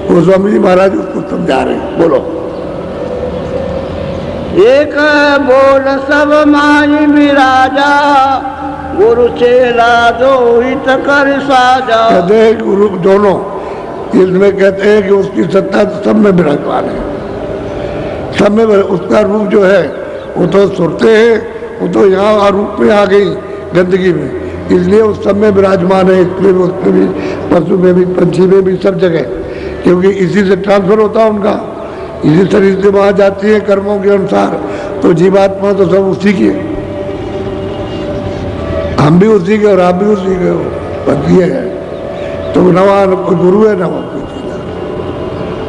गोस्वामी जी महाराज उसको समझा रहे हैं। बोलो। एक बोल सब माई विराजा, गुरु चेला दो हित कर साजा। कहते हैं गुरु दोनों, इसमें कहते हैं कि उसकी सत्ता तो सब में विराजमान है, सब में। उसका रूप जो है वो तो सुरते हैं, वो तो यहाँ रूप में आ गई गंदगी में, इसलिए उस सब में विराजमान है, इसलिए उसमें भी, पशु में भी, पंछी में भी, सब जगह, क्योंकि इसी से ट्रांसफर होता है उनका, इसी शरीर से वहाँ जाती है कर्मों के अनुसार। तो जीवात्मा तो सब उसी की है, हम भी उसी के और आप भी उसी के हो, बस ये है। तो न वहाँ कोई गुरु है न वहाँ कोई चेला,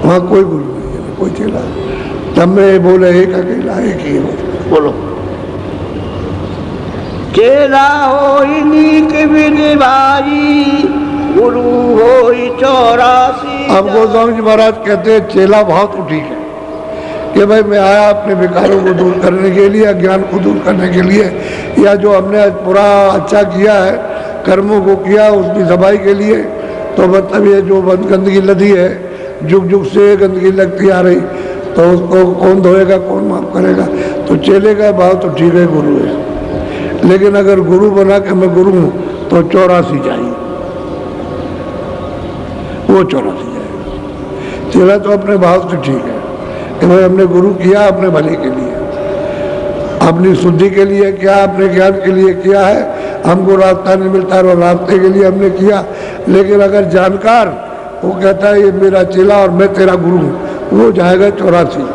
वहाँ कोई गुरु नहीं है न कोई चेला, तब में बोले एक अकेला एक ही हो। बोलो। चेला हो नीक विधि भाई, गुरु हो 84। अब गोस्वामी जी महाराज कहते हैं चेला भाव तो ठीक है कि भाई मैं आया अपने विकारों को दूर करने के लिए, अज्ञान को दूर करने के लिए, या जो हमने पूरा अच्छा किया है कर्मों को किया उसकी सफाई के लिए, तो मतलब ये जो गंदगी लदी है, जुग जुग से गंदगी लगती आ रही, तो उसको कौन धोएगा कौन माफ करेगा। तो चेले का भाव तो ठीक है, गुरु है, लेकिन अगर गुरु बना के मैं गुरु हूँ तो 84 चाहिए, वो 84 जाएगा। चेला तो अपने भाव से ठीक है कि भाई हमने गुरु किया अपने भले के लिए, अपनी शुद्धि के लिए किया, अपने ज्ञान के लिए किया है, हमको रास्ता नहीं मिलता और रास्ते के लिए हमने किया। लेकिन अगर जानकार वो कहता है ये मेरा चेला और मैं तेरा गुरु हूँ, वो जाएगा 84,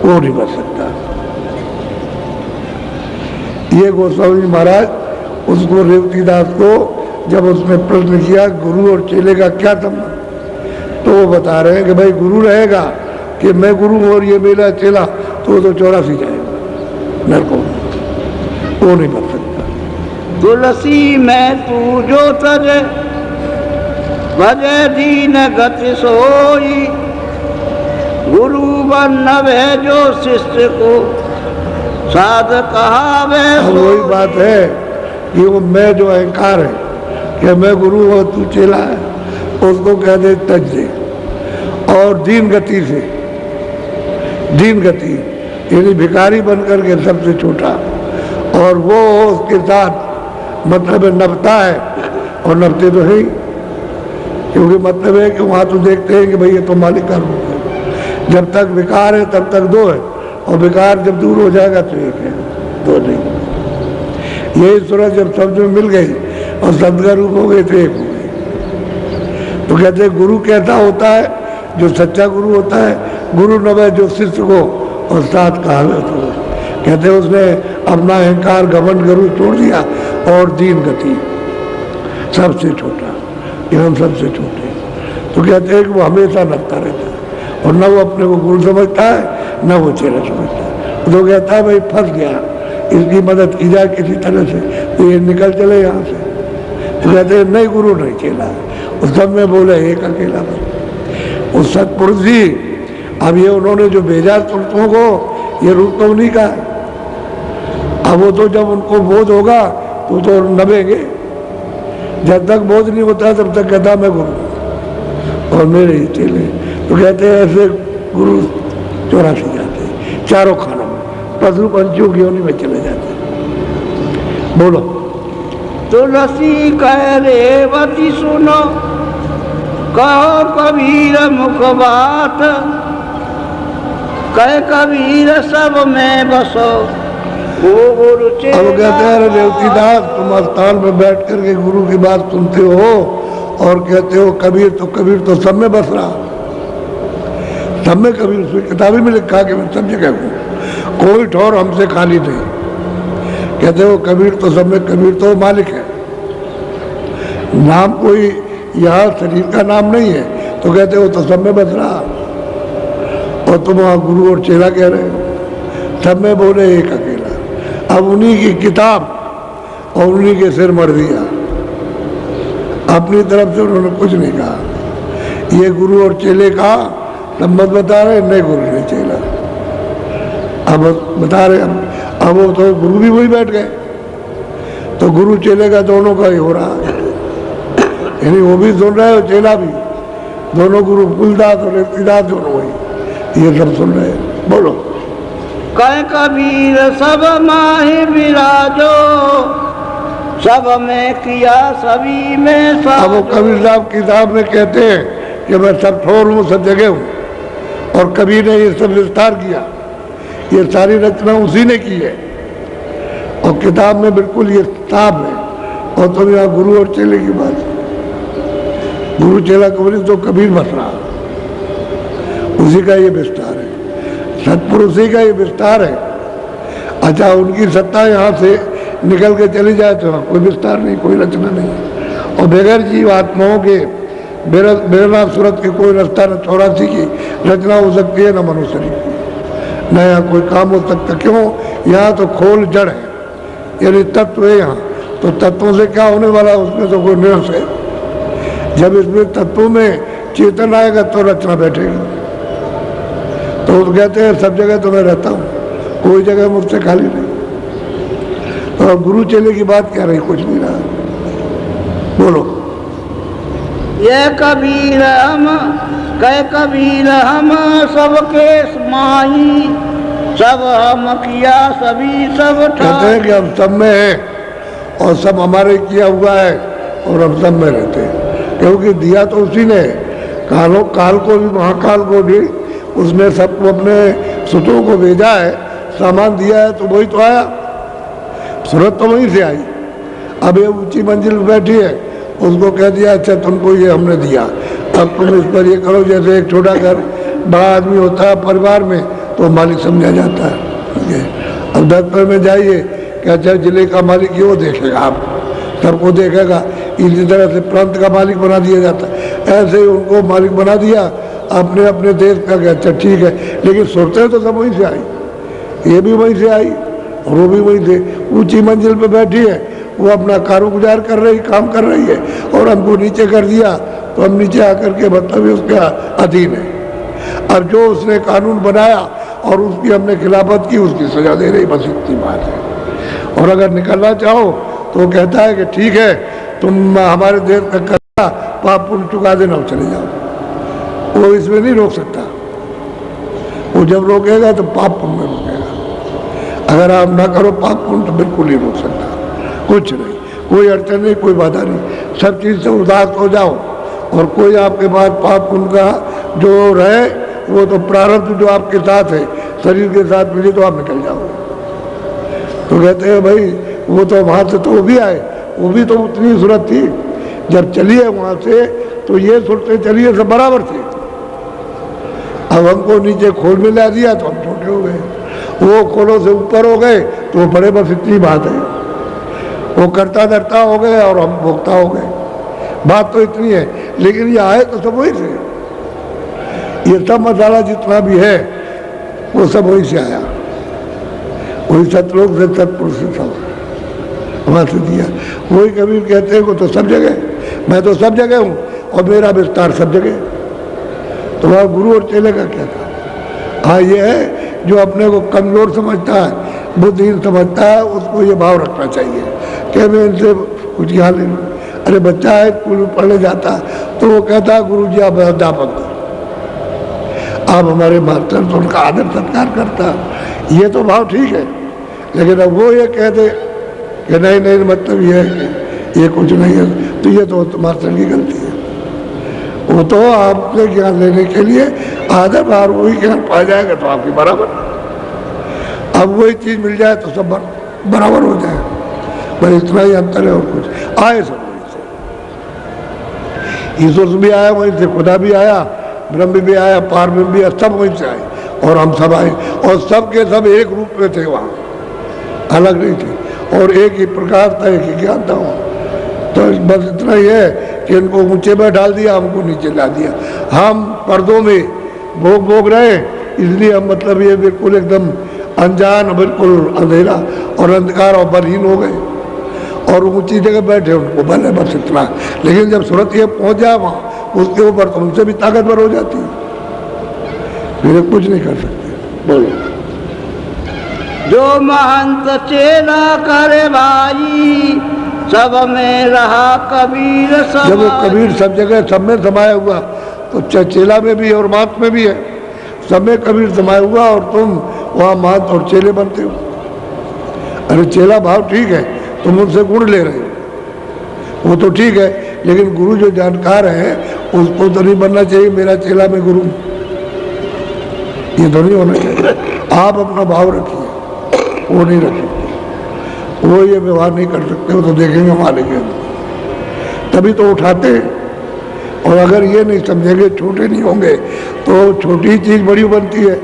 वो नहीं बच सकता। ये गोस्वामी महाराज उसको रेवतीदास को जब उसने प्रश्न किया गुरु और चेले का क्या संबंध, तो वो बता रहे हैं कि भाई गुरु रहेगा कि मैं गुरु हूँ और ये मेरा चेला, तो 84 जाएगा नरक में, वो नहीं बच सकता। तुलसी में तू जो तजे, भजे दीन गति सोई, गुरु बनवे जो शिष्य को, साध कहावे। वही बात है कि वो मैं जो अहंकार है कि मैं गुरु और तू चेला है, उसको कह दे तज दे, और दीन गति से, दीन गति यानी भिखारी बनकर के सबसे छोटा, और वो उसके साथ मतलब नपता है, और नपते तो है ही, क्योंकि मतलब है कि वहाँ तो देखते हैं कि भाई ये तो मालिक का रूप है। जब तक विकार है तब तक दो है, और विकार जब दूर हो जाएगा तो एक है, दो नहीं। यही सूरत जब शब्द में मिल गई और शब्द का रूप हो गई तो एक हो गई। तो कहते हैं गुरु कैसा होता है, जो सच्चा गुरु होता है। गुरु नवे जो शिष्य को और साथ कहा तो कहते हैं उसने अपना अहंकार घमंड गुरु छोड़ दिया, और दीन गति सबसे छोटा, हम सबसे छोटे। तो कहते हैं कि वो हमेशा नपता रहता है, और न वो अपने को गुरु समझता है न वो चेला समझता है। तो कहता है भाई फंस गया, इसकी मदद की जाए किसी तरह से तो ये निकल चले यहाँ से। तो कहते हैं नहीं गुरु नहीं चेला, उस सब में बोले एक अकेला बस उस सतपुरुष जी। अब ये उन्होंने जो भेजा पुरुषों को, ये रूप तो उन्हीं का है। अब वो तो जब उनको बोध होगा तो नभेंगे, जब तक बोध नहीं होता तब तक कहता मैं गुरु और मेरे ही चेले। तो कहते हैं ऐसे गुरु 84 जाते हैं, चारों खानों में, पशु पंछियों की योनि में चले जाते हैं। बोलो। तुलसी कह रेवती सुनो, कहो कबीर मुख बात, कह कबीर सब में बसो वो गुरु चेला। अब कहते हैं रेवती दास तुम स्थान में बैठ करके गुरु की बात सुनते हो और कहते हो कबीर तो सब में बस रहा, सब में कबीर। उसमें किताबी में लिखा कि मैं सब जगह हूँ, कोई ठौर हमसे खाली नहीं। कहते हो कबीर तो सब में, कबीर तो मालिक है, नाम कोई यहाँ शरीर का नाम नहीं है। तो कहते हो तो सब में बस रहा, और तुम वहाँ गुरु और चेला कह रहे हो, सब में बोले एक अकेला। अब उन्हीं की किताब और उन्हीं के सिर मर दिया, अपनी तरफ से उन्होंने कुछ नहीं कहा। ये गुरु और चेले का तब मत बता रहे, नहीं गुरु नहीं चेला, अब बता रहे। अब वो तो गुरु भी वही बैठ गए, तो गुरु चेले का दोनों का ही हो रहा है, यानी वो भी सुन रहे हो चेला भी, दोनों गुरु कुलदास और इफ्तिदास दोनों वही, ये सब सुन रहे हैं। बोलो। कह कबीर सब माही विराजो, सब में किया सभी में साजो। अब वो कबीर साहब किताब में कहते हैं कि मैं सब ठोर हूँ, सब जगह हूँ, और कबीर ने ये सब विस्तार किया, ये सारी रचना उसी ने की है, और किताब में बिल्कुल ये साफ है। और तुम यहाँ गुरु और चेले की बात, गुरु चेला कबीर तो कबीर बस रहा, उसी का ये विस्तार है, सतपुरुषी का ये विस्तार है। अच्छा उनकी सत्ता यहाँ से निकल के चली जाए तो कोई विस्तार नहीं, कोई रचना नहीं। और बगैर जीव आत्माओं के बेरना सूरत के कोई रास्ता न 84 की रचना हो सकती है, न मनुष्य की, न यहाँ कोई काम हो सकता। क्यों? यहाँ तो खोल जड़ है, यानी तत्व है यहाँ, तो तत्वों से क्या होने वाला, उसमें तो कोई निरस है। जब इसमें तत्वों में चेतन आएगा तो रचना बैठेगी। तो कहते हैं सब जगह तो मैं रहता हूँ, कोई जगह मुझसे खाली नहीं। तो गुरु चेले की बात क्या रही, कुछ नहीं रहा। बोलो। ये कबीर हम कह कबीर हम सबके माही, सब हम किया सभी सब कहते हैं कि हम सब में है और सब हमारे किया हुआ है, और हम सब में रहते हैं, क्योंकि दिया तो उसी ने, काल को भी, महाकाल को भी उसने सबको अपने सुतों को भेजा है, सामान दिया है, तो वही तो आया, सूरत तो वहीं से आई। अब ये ऊंची मंजिल पर बैठी है, उसको कह दिया अच्छा तुमको ये हमने दिया, अब तुम इस पर ये करो। जैसे एक छोटा घर बड़ा आदमी होता है परिवार में तो मालिक समझा जाता है। अब दफ्तर में जाइए कि अच्छा जिले का मालिक ये वो देखेगा, आप सबको देखेगा, इसी तरह से प्रांत का मालिक बना दिया जाता है। ऐसे ही उनको मालिक बना दिया अपने अपने देश का। अच्छा ठीक है, लेकिन सोचते तो सब वहीं से आई, ये भी वहीं से आई और वो भी वहीं से। ऊंची मंजिल पे बैठी है, वो अपना कारोबार कर रही, काम कर रही है, और हमको नीचे कर दिया तो हम नीचे आकर के मतलब उसका अधीन है। अब जो उसने कानून बनाया और उसकी हमने खिलाफत की, उसकी सजा दे रही, बस इतनी बात है। और अगर निकलना चाहो तो वो कहता है कि ठीक है तुम हमारे देश का करना, पाप पुण्य चुका देना और चले जाओ। वो इसमें नहीं रोक सकता। वो जब रोकेगा तो पाप पुण्य में रोकेगा। अगर आप ना करो पाप पुण्य तो बिल्कुल नहीं रोक सकता, कुछ नहीं, कोई अड़चन नहीं, कोई बाधा नहीं। सब चीज़ से उदास हो जाओ और कोई आपके पास पाप पुण्य का जो रहे वो तो प्रारब्ध जो आपके साथ है, शरीर के साथ मिले तो आप निकल जाओगे। तो कहते हैं भाई वो तो वहाँ से तो वो भी आए, वो भी तो उतनी सूरत थी, जब चलिए वहाँ से तो ये सुनते चलिए सब बराबर थे। अब हमको नीचे खोल में ला दिया तो हम छोटे हो गए, वो खोलों से ऊपर हो गए तो वो बड़े, बस इतनी बात है। वो करता धरता हो गए और हम भोगता हो गए, बात तो इतनी है। लेकिन ये आए तो सब वही से, ये सब मसाला जितना भी है वो सब वही से आया, वही सतलोक से सतपुरुष से सब वहाँ से दिया। वही कबीर कहते हैं वो तो सब जगह, मैं तो सब जगह हूँ और मेरा विस्तार सब जगह। तो वहाँ गुरु और चेले का क्या था? हाँ ये है जो अपने को कमज़ोर समझता है, बुद्धिहीन समझता है, उसको ये भाव रखना चाहिए कि मैं इनसे कुछ यहाँ ले लूँ। अरे बच्चा है स्कूल में पढ़ने जाता तो वो कहता है गुरु जी आप अध्यापक दो, आप हमारे मास्टर, तो उनका आदर सत्कार करता, ये तो भाव ठीक है। लेकिन अब वो ये कह दे कि नहीं नहीं मतलब ये है कि ये कुछ नहीं है, तो ये तो मास्टर की गलती है। वो तो आपसे ज्ञान लेने के लिए आदर भार वही ज्ञान पा जाएगा तो आपकी बराबर। अब वही चीज़ मिल जाए तो सब बराबर हो जाए, बस इतना ही अंतर है और कुछ। आए सब वहीं से, ईश्वर भी आया वहीं से, खुदा भी आया, ब्रह्म भी आया, पार ब्रह्म भी आया, सब वहीं से आए और हम सब आए और सब के सब एक रूप में थे, वहाँ अलग नहीं थे और एक ही प्रकार था, एक ही ज्ञान था। तो बस इतना ही है कि इनको ऊंचे में डाल दिया, हमको नीचे ला दिया। हम पर्दों में भोग रहे, इसलिए हम मतलब ये बिल्कुल एकदम अनजान, बिल्कुल अंधेरा और अंधकार और बलहीन हो गए और ऊंची जगह बैठे, उनको बल है बस इतना। लेकिन जब सूरत ये पहुंच जाए वहाँ उसके ऊपर तो उनसे भी ताकतवर हो जाती है, फिर कुछ नहीं कर सकते। बोलो। जो महंत चेला करे भाई, सब में रहा कबीर समाई। जब वो कबीर सब जगह सब में समाया हुआ तो चेला में भी और मात में भी है, सब में कबीर समाया हुआ और तुम वहाँ मात और चेले बनते हो। अरे चेला भाव ठीक है, तुम उनसे गुण ले रहे हो, वो तो ठीक है, लेकिन गुरु जो जानकार है उसको तो नहीं बनना चाहिए मेरा चेला में गुरु, ये तो नहीं होना चाहिए। आप अपना भाव रखिए, वो नहीं रख सकते, वो ये व्यवहार नहीं कर सकते, वो तो देखेंगे मालिक है तभी तो उठाते हैं। और अगर ये नहीं समझेंगे, छोटे नहीं होंगे तो छोटी चीज़ बड़ी बनती है,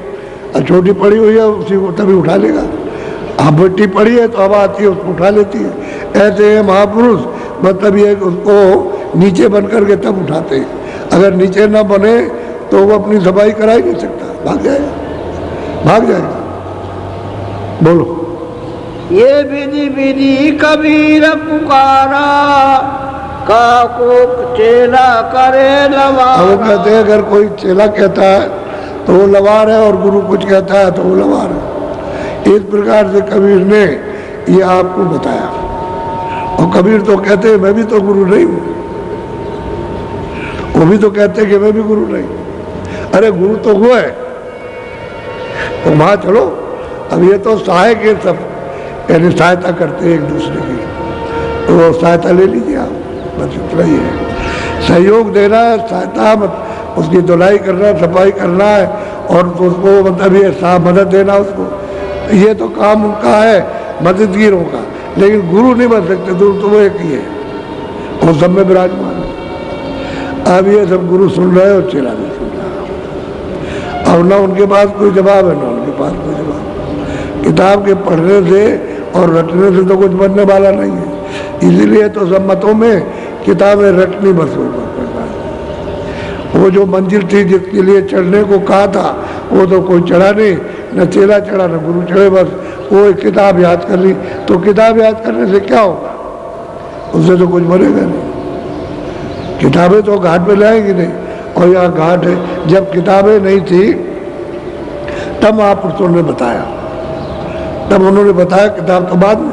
और छोटी पड़ी हुई है उसी को तभी उठा लेगा। अब मिट्टी पड़ी है तो हवा आती है उसको उठा लेती है। ऐसे है महापुरुष, मतलब ये उसको नीचे बन करके तब उठाते हैं। अगर नीचे न बने तो वो अपनी सफाई करा ही नहीं सकता, भाग जाएगा, भाग जाएगा। बोलो। ये विधि विधि कबीर पुकारा, काको चेला करे लवारा। वो कहते हैं अगर कोई चेला कहता है तो वो लवार है और गुरु कुछ कहता है तो वो लवार है। इस प्रकार से कबीर ने ये आपको बताया। और कबीर तो कहते हैं मैं भी तो गुरु नहीं हूँ, वो भी तो कहते हैं कि मैं भी गुरु नहीं। अरे गुरु तो वो है, तो वहाँ चलो। अब ये तो सहायक है सब, यानी सहायता करते हैं एक दूसरे की, तो वो सहायता ले लीजिए आप, बस इतना ही है। सहयोग देना है, सहायता मत, उसकी धुलाई करना, सफाई करना है और उसको मतलब ये मदद देना उसको, ये तो काम उनका है मददगीरों का। लेकिन गुरु नहीं बन सकते, गुरु तो वो एक ही है, वो सब में विराजमान है। अब ये सब गुरु सुन रहे हो, चेला नहीं सुन रहा, और ना उनके पास कोई जवाब है ना उनके पास कोई जवाब। किताब के पढ़ने से और रटने से तो कुछ बनने वाला नहीं है। इसीलिए तो सब मतों में किताबें रटनी बस हो पड़ता है। वो जो मंजिल थी जिसके लिए चढ़ने को कहा था वो तो कोई चढ़ा नहीं, न चेला चढ़ा न गुरु चढ़े, बस वो एक किताब याद कर ली। तो किताब याद करने से क्या होगा, उससे तो कुछ बनेगा नहीं। किताबें तो घाट पे लाएंगी नहीं, और यहाँ घाट है। जब किताबें नहीं थी तब महापुरुषों ने बताया, तब उन्होंने बताया, किताब तो बाद में,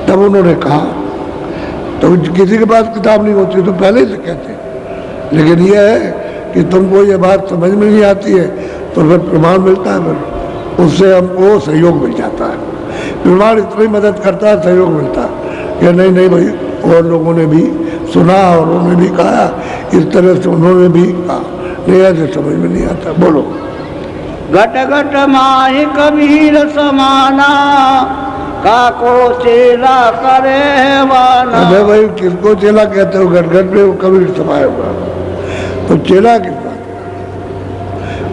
तब उन्होंने कहा। तो किसी के पास किताब नहीं होती तो पहले से कहते, लेकिन यह है कि तुमको ये बात समझ में नहीं आती है, तो फिर प्रमाण मिलता है, फिर उससे हमको सहयोग मिल जाता है। प्रमाण इतनी मदद करता है, सहयोग मिलता है कि नहीं नहीं भाई, और लोगों ने भी सुना और उन्होंने भी कहा, इस तरह से उन्होंने भी कहा, नहीं ऐसे समझ में नहीं आता। बोलो। घट घट माहि कबीर समाना, काको चेला करे वाना। अरे भाई, किसको चेला कहते हो? घट घट में वो कबीर समाया हुआ, तो चेला किसका?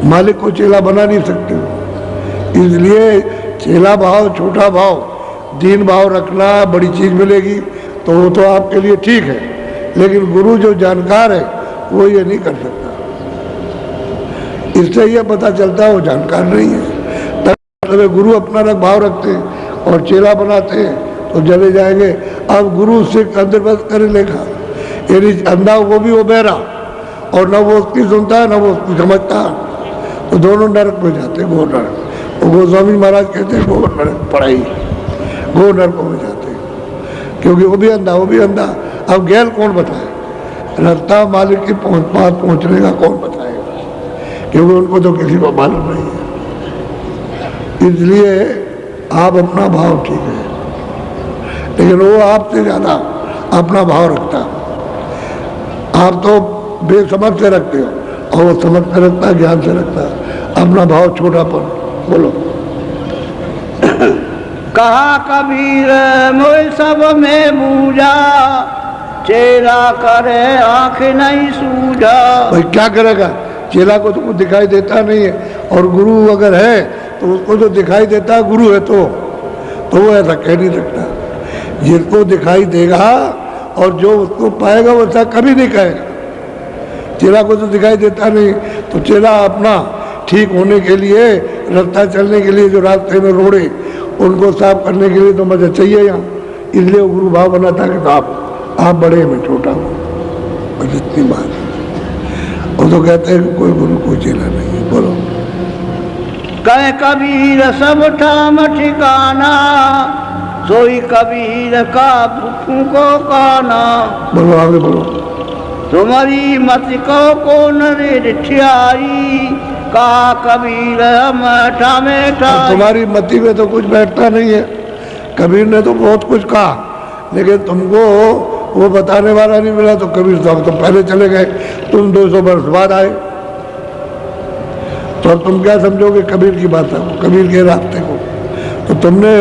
मालिक को चेला बना नहीं सकते हो। इसलिए चेला भाव, छोटा भाव, दीन भाव रखना, बड़ी चीज मिलेगी तो वो तो आपके लिए ठीक है, लेकिन गुरु जो जानकार है वो ये नहीं कर सकता। इससे ये पता चलता है वो जानकार नहीं है। तब गुरु अपना रख भाव रखते हैं और चेला बनाते हैं तो चले जाएंगे। अब गुरु उससे अंदरबद कर लेगा, यानी अंधा वो भी वो बहरा, और न वो उसकी सुनता है न वो उसकी समझता है, तो दोनों नरक में जाते हैं, गो नरक। वो गोस्वामी महाराज कहते हैं गो नरक पढ़ाई, गो नरकों में जाते हैं, क्योंकि वो भी अंधा, वो भी अंधा। अब गैल कौन बताए? रास्ता मालिक के पास पहुंचने का कौन बताएगा? क्योंकि उनको तो किसी को मालूम नहीं है। इसलिए आप अपना भाव ठीक है, लेकिन वो आपसे ज्यादा अपना भाव रखता। आप तो बेसमझ से रखते हो और वो समझ से रखता, ज्ञान से रखता, अपना भाव छोटापन। बोलो। कहा कबीर मोय सब में बूझा, चेला करे आंख नहीं सूझा। भाई क्या करेगा? चेला को तो कुछ दिखाई देता नहीं है, और गुरु अगर है तो उसको जो दिखाई देता है गुरु है, तो वो ऐसा कह नहीं सकता। जिसको दिखाई देगा और जो उसको पाएगा वो ऐसा कभी नहीं कहेगा। चेला को तो दिखाई देता नहीं, तो चेला अपना ठीक होने के लिए, रास्ता चलने के लिए, जो रास्ते में रोड़े उनको साफ करने के लिए तो मजा चाहिए यहाँ। इसलिए वो गुरु भाव बनाता है कि आप बड़े, मैं छोटा हूँ, बस इतनी बात। वो तो कहते हैं कि कोई गुरु कोई चेला नहीं है। बोलो। कह कबीर सब ठाम ठिकाना, सोई कबीर का फूको काना। बोलो आगे बोलो। तुम्हारी मत को निठियाई, का कबीर हम ठामे ठाई। तुम्हारी मति में तो कुछ बैठता नहीं है। कबीर ने तो बहुत कुछ कहा, लेकिन तुमको वो बताने वाला नहीं मिला, तो कबीर साहब तो पहले चले गए, तुम 200 वर्ष बाद आए, तो अब तुम क्या समझोगे कबीर की बात है, कबीर के रास्ते को? तो तुमने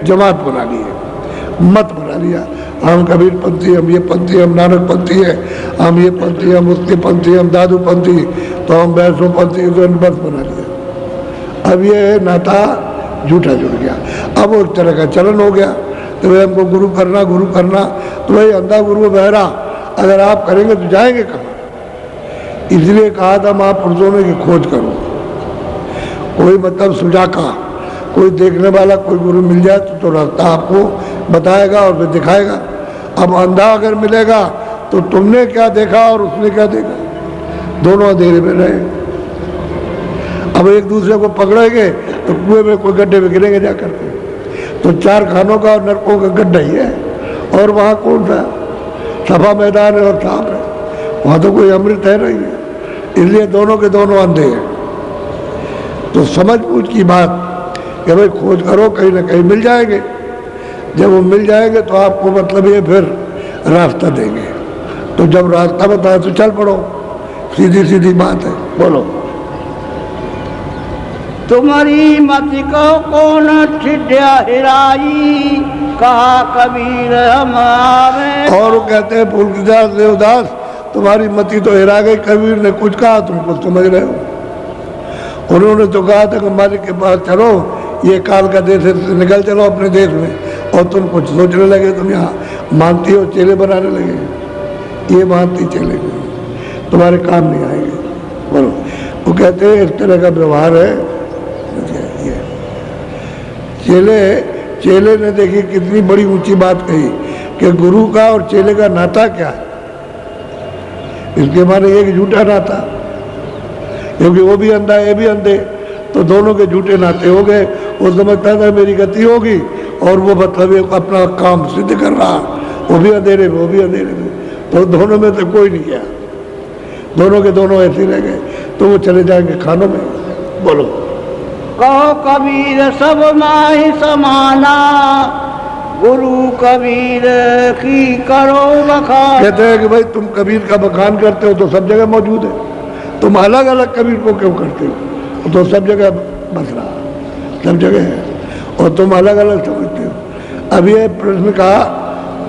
जमात बना ली है, मत बना लिया। हम कबीर पंथी, हम ये पंथी, हम नानक पंथी है, हम ये पंथी, हम उसके पंथी, हम दादू पंथी, तो हम वैष्णो पंथी, तो बस बना लिया। अब ये नाता झूठा जुड़ गया, अब वो एक तरह का चलन हो गया। तो भाई हमको गुरु करना, गुरु करना, तो भाई अंधा गुरु बहरा अगर आप करेंगे तो जाएंगे कहाँ? इसलिए कहा था महापुरुषों ने कि खोज करो, कोई मतलब सुजाका, कोई देखने वाला कोई गुरु मिल जाए तो रास्ता आपको बताएगा और फिर दिखाएगा। अब अंधा अगर मिलेगा तो तुमने क्या देखा और उसने क्या देखा, दोनों अंधेरे में रहे। अब एक दूसरे को पकड़ेंगे तो कुएं में कोई गड्ढे में गिरेंगे जाकर के, तो 4 खानों का और नरकों का गड्ढा ही है, और वहाँ कौन सा सफा मैदान है और साफ है, वहाँ तो कोई अमृत है नहीं है। इसलिए दोनों के दोनों अंधे हैं। तो समझ बूझ की बात कि भाई खोज करो, कहीं ना कहीं मिल जाएंगे। जब वो मिल जाएंगे तो आपको मतलब ये फिर रास्ता देंगे। तो जब रास्ता बताए तो चल पड़ो, सीधी सीधी बात है। बोलो। तुम्हारी मति को कौन ठिठ्या हिराई, कहा कबीर हमारे। और वो कहते हैं पुलकिदास देवदास, तुम्हारी मति तो हिरा गई, कबीर ने कुछ कहा तुम कुछ समझ रहे हो। उन्होंने तो कहा था कि मालिक के पास चलो, ये काल का देश है, निकल चलो अपने देश में, और तुम कुछ सोचने लगे, तुम यहाँ मानती हो चेले बनाने लगे। ये मानती चेले तुम्हारे काम नहीं आएंगे। बोलो। वो कहते हैं इस तरह का व्यवहार है। चेले ने देखी कितनी बड़ी ऊंची बात कही कि गुरु का और चेले का नाता क्या है। इसके माने एक झूठा नाता, क्योंकि वो भी अंधा ये भी अंधे, तो दोनों के झूठे नाते हो गए। वो समझता था मेरी गति होगी, और वो मतलब अपना काम सिद्ध कर रहा, वो भी अंधेरे में, वो भी अंधेरे में, तो दोनों में से कोई नहीं गया। दोनों के दोनों ऐसे रह गए, तो वो चले जाएंगे खानों में। बोलो। कहो कबीर सब माही समाना, गुरु कबीर की करो बखान। कहते हैं कि भाई तुम कबीर का बखान करते हो तो सब जगह मौजूद है, तुम अलग अलग कबीर को क्यों करते हो? तो सब जगह बस रहा, सब जगह है, और तुम अलग अलग समझते हो। अब ये प्रश्न का,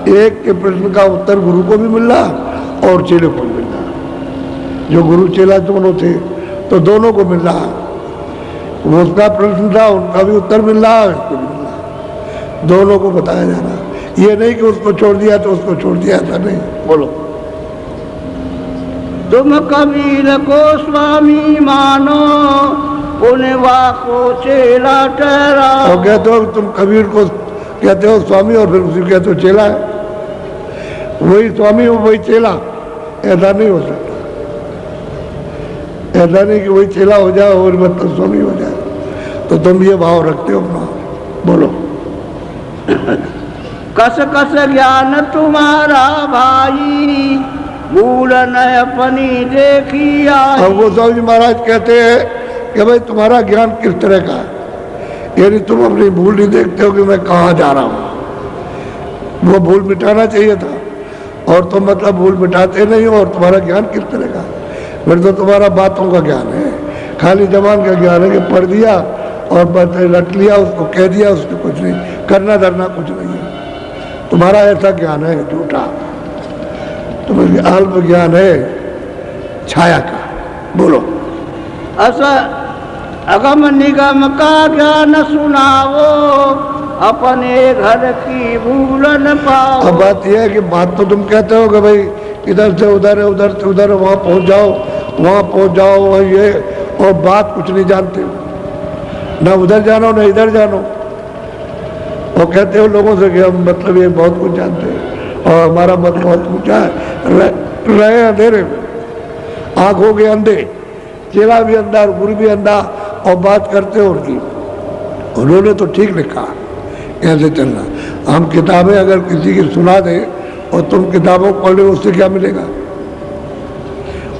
एक के प्रश्न का उत्तर गुरु को भी मिल रहा और चेले को भी मिल रहा। जो गुरु चेला दोनों थे तो दोनों को मिल रहा, वो उसका प्रश्न था, उनका भी उत्तर मिल रहा, उसको भी मिल रहा, दोनों को बताया जा रहा। ये नहीं कि उसको छोड़ दिया तो उसको छोड़ दिया, ऐसा नहीं। बोलो। तुम कबीर को स्वामी मानो, पुण्यवा को चेला ठहराओ। और कहते हो तुम कबीर को कहते हो स्वामी और फिर उसी कहते हो चेला है, वही स्वामी हो वही चेला, ऐसा नहीं हो सकता। ऐसा नहीं कि वही चेला हो जाए और मतलब स्वामी हो जाए, तो तुम ये भाव रखते हो अपना। बोलो। कस कस ज्ञान तुम्हारा भाई, भूल न अपनी देखी आई। अब गोस्वामी जी महाराज कहते हैं कि भाई तुम्हारा ज्ञान किस तरह का है, यानी तुम अपनी भूल नहीं देखते हो कि मैं कहाँ जा रहा हूँ। वो भूल मिटाना चाहिए था, और तुम मतलब भूल मिटाते नहीं हो। और तुम्हारा ज्ञान किस तरह का है? फिर तो तुम्हारा बातों का ज्ञान है, खाली जबान का ज्ञान है कि पढ़ दिया और बस रट लिया, उसको कह दिया, उसको कुछ नहीं करना धरना कुछ नहीं है। तुम्हारा ऐसा ज्ञान है झूठा, तुम्हें अल्प ज्ञान है छाया का। बोलो। असा अगम निगम का ज्ञान सुनाओ, अपने घर की भूल न पाओ। अब बात यह है कि बात तो तुम कहते हो कि भाई इधर से उधर है, उधर से उधर, वहाँ पहुँच जाओ, वहाँ पहुँच जाओ, और ये, और बात कुछ नहीं जानते हो, ना उधर जानो ना इधर जानो। और कहते हो लोगों से कि हम मतलब ये बहुत कुछ जानते हैं और हमारा मत बहुत ऊँचा है। रहे अंधेरे में, आँख हो गए अंधे, चेला भी अंधा और गुरु भी अंधा, और बात करते हो उनकी। उन्होंने तो ठीक लिखा कैसे चलना। हम किताबें अगर किसी की सुना दें और तुम किताबों को पढ़ लो, उससे क्या मिलेगा?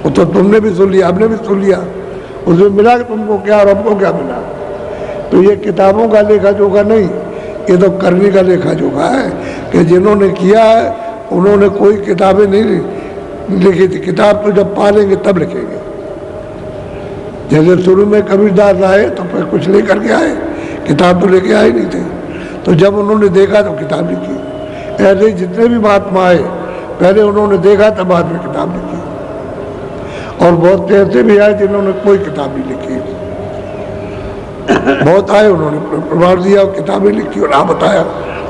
वो तो तुमने भी सुन लिया, हमने भी सुन लिया, उसमें मिला कि तुमको क्या और हमको क्या मिला। तो ये किताबों का लेखा जोखा नहीं, ये तो करने का लेखा जोखा है कि जिन्होंने किया है उन्होंने कोई किताबें नहीं लिखी थी। किताब तो जब पालेंगे तब लिखेंगे। जैसे शुरू में कबीरदास आए तो फिर कुछ लेकर के आए, किताब तो लेके आए नहीं थे, तो जब उन्होंने देखा तो किताब लिखी। ऐसे ही जितने भी महात्मा आए पहले उन्होंने देखा तब बाद में किताब लिखी। और बहुत ऐसे भी आए जिन्होंने कोई किताब नहीं लिखी। बहुत आए उन्होंने प्रमाण दिया और किताबें लिखी और बताया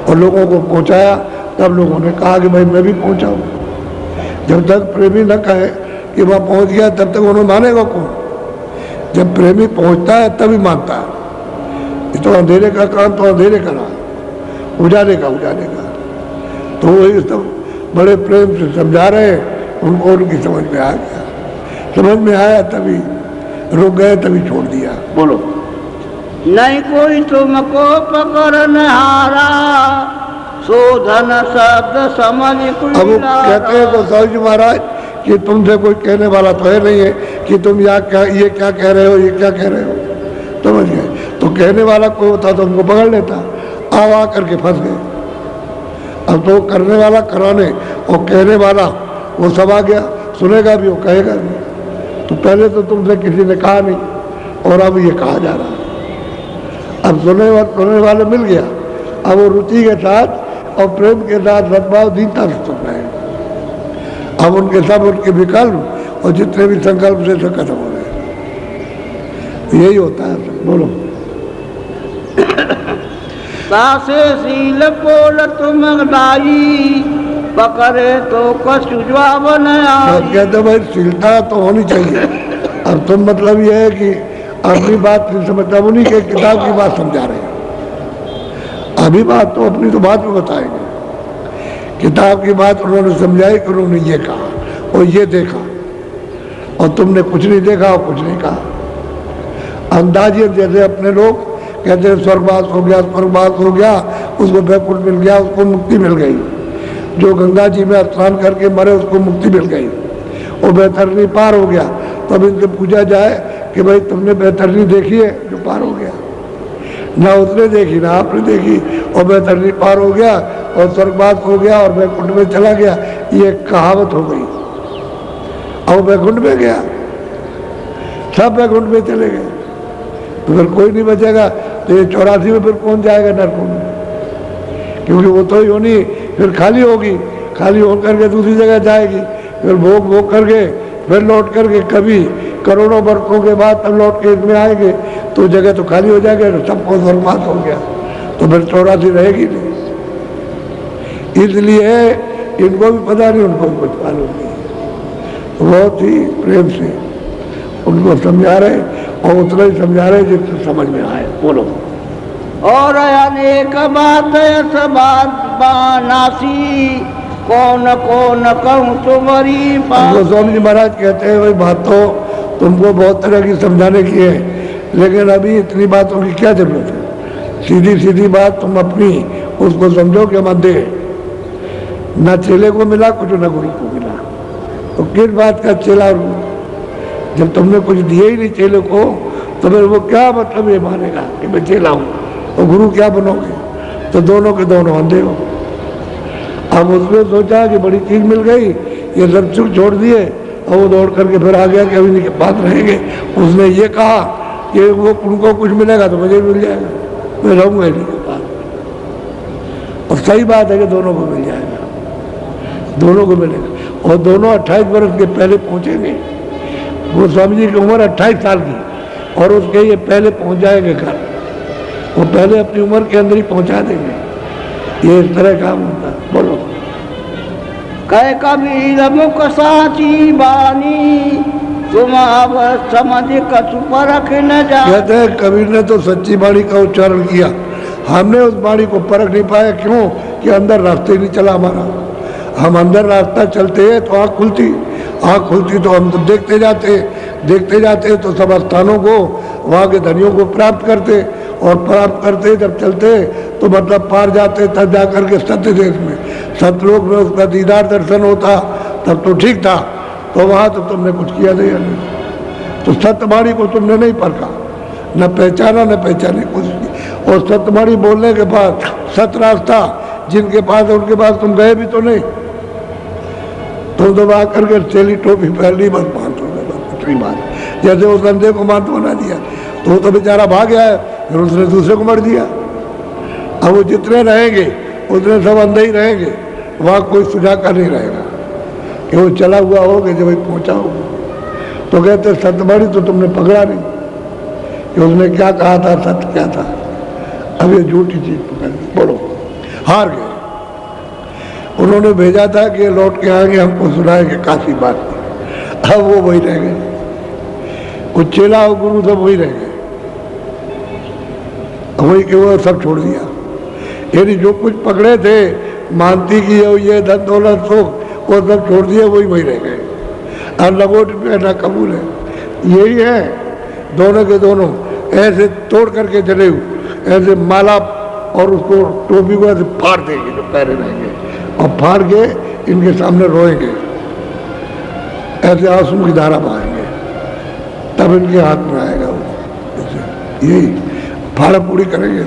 और लोगों को पहुंचाया। तब लोगों ने कहा कि भाई मैं भी पहुंचाऊँ। जब तक प्रेमी न कहे कि वह पहुंच गया तब तक उन्हें मानेगा कौन? जब प्रेमी पहुंचता है तभी मानता है। ये तो अंधेरे का काम तो अंधेरे करा, उजाले का उजाले का। तो वही सब बड़े प्रेम से समझा रहे, उनको उनकी समझ में आ गया। समझ में आया तभी रुक गए, तभी छोड़ दिया। बोलो। नहीं कोई तुमको पकड़ हारा, शोधन शब्द समझ अब वो कहते हैं गोस्वामी जी महाराज कि तुमसे कोई कहने वाला तो है नहीं है कि तुम ये क्या कह रहे हो, ये क्या कह रहे हो। समझ गए? तो कहने वाला कोई होता तो उनको पकड़ लेता, आ करके फंस गए। अब तो करने वाला कराने और कहने वाला वो सब आ गया, सुनेगा भी वो कहेगा भी। तो पहले तो तुमसे किसी ने कहा नहीं और अब ये कहा जा रहा है। अब सुनने वाले मिल गया, अब वो रुचि के साथ और प्रेम के साथ सद्भाव दीनता से सुन रहे हैं। अब उनके सब उनके विकल्प और जितने भी संकल्प से सब खत्म हो गए। यही होता है। बोलो। सासे सील पोल तुम लाई, पकड़े तो कछु जवाब न आई। कहते भाई शीलता तो होनी चाहिए। अब तुम मतलब ये है कि अपनी बात नहीं समझता, उन्हीं के किताब की बात समझा रहे हैं। अभी बात तो अपनी तो बात में बताएंगे। किताब की बात उन्होंने समझाई कि उन्होंने ये कहा और ये देखा, और तुमने कुछ नहीं देखा और कुछ नहीं कहा। अंदाजे जैसे अपने लोग कहते हैं स्वर्गवास हो गया, स्वर्गवास हो गया, उसको बैकुंठ मिल गया, उसको मुक्ति मिल गई। जो गंगा जी में स्नान करके मरे उसको मुक्ति मिल गई। वो बैतरनी पार हो गया तो अब इनसे पूछा जाए कि भाई तुमने बैतरनी देखी है जो पार हो गया? ना उसने देखी ना आपने देखी, और बैतरनी पार हो गया और स्वर्गवास हो गया और वैकुंठ में चला गया, ये कहावत हो गई। और वैकुंठ में गया, सब वैकुंठ में चले गए, तो फिर कोई नहीं बचेगा। तो ये 84 में फिर कौन जाएगा नरकुंड में? क्योंकि वो तो योनि फिर खाली होगी, खाली हो करके दूसरी जगह जाएगी, फिर भोग भोग करके फिर लौट करके कभी करोड़ों वर्षों के बाद तब लौट के इसमें आएंगे, तो जगह तो खाली हो जाएगा, तो सबको स्वर्गवास हो गया, तो फिर 84 रहेगी नहीं। इसलिए इनको भी पता नहीं, उनको भी कुछ मालूम नहीं, बहुत ही प्रेम से उनको समझा रहे और उतना ही समझा रहे जिससे समझ में आए। बोलो। और अनेक बात नासी, कौन कौन कहूँ तुम्हारी बात। गोस्वामी जी महाराज कहते हैं भाई बात तो तुमको बहुत तरह की समझाने की है, लेकिन अभी इतनी बातों की क्या जरूरत है? सीधी सीधी बात तुम अपनी उसको समझो कि मध्य न चेले को मिला कुछ न गुरु को मिला, तो किस बात का चेला? जब तुमने कुछ दिए ही नहीं चेले को, तो फिर वो क्या मतलब ये मानेगा कि मैं चेला हूँ, तो गुरु क्या बनोगे? तो दोनों के दोनों अंधे हो। अब उसने सोचा कि बड़ी चीज मिल गई, ये सब चुप छोड़ दिए, और वो दौड़ करके फिर आ गया कि अभी इनके पास रहेंगे। उसने ये कहा कि वो उनको कुछ मिलेगा तो मुझे मिल जाएगा, मैं रहूँगा इनके पास। और सही बात है कि दोनों को मिल जाएगा, दोनों को मिलेगा। और दोनों 28 वर्ष के पहले पहुँचेंगे। गोस्वामी जी की उम्र 28 साल की, और उसके ये पहले पहुँच जाएंगे घर, वो पहले अपनी उम्र के अंदर ही पहुँचा देंगे। ये इस तरह काम होता है। बोलो। कह कबीर मुख साची बानी, तुम अब समझ कछु परख न जा। कहते हैं कबीर ने तो सच्ची वाणी का उच्चारण किया, हमने उस वाणी को परख नहीं पाया। क्यों? कि अंदर रास्ते नहीं चला हमारा। हम अंदर रास्ता चलते हैं तो आँख खुलती तो हम तो देखते जाते तो सब स्थानों को, वहाँ के धनियों को प्राप्त करते, और प्राप्त करते जब चलते तो मतलब पार जाते, तब जा करके सत्य देश में, सतलोक में उसका दीदार दर्शन होता, तब तो ठीक था। तो वहाँ तो तुमने कुछ किया नहीं, तो सत्यवाणी को तुमने नहीं परखा, न पहचाना न पहचाने कुछ नहीं। और सत्यवाणी बोलने के बाद सत्य रास्ता जिनके पास है उनके पास तुम गए भी तो नहीं। तुम तो आ करके चेली टोपी पहन ली, बस दूसरी बात। जैसे उस अंधे को मात बना दिया तो वो तो बेचारा भाग गया है, फिर उसने दूसरे को मर दिया। अब वो जितने रहेंगे उतने सब अंधे ही रहेंगे, वहाँ कोई सुझाकर नहीं रहेगा कि वो चला हुआ हो कि जब भाई पहुँचा हो। तो कहते सत्यवाणी तो तुमने पकड़ा नहीं कि उसने क्या कहा था, सत्य क्या था। अब ये झूठी चीज पकड़ ली, बोलो, हार गए। उन्होंने भेजा था कि लौट के आएंगे, हमको सुनाएंगे काफी बात। अब वो वही रह गए, वो चेला और गुरु सब वही रह गए, वही के वो सब छोड़ दिया। यानी जो कुछ पकड़े थे मानती की ये धन दौलत हो, वो सब छोड़ दिए, वही रह गए। और लंगोट पे ना कबूल है, यही है। दोनों के दोनों ऐसे तोड़ करके चले हुए, ऐसे माला और उसको टोपी को ऐसे फाड़ देंगे जो पैरे रहेंगे, और फाड़ के इनके सामने रोएंगे, ऐसे आंसू की धारा बहाएंगे, तब इनके हाथ में आएगा वो। यही फाड़ा पूड़ी करेंगे,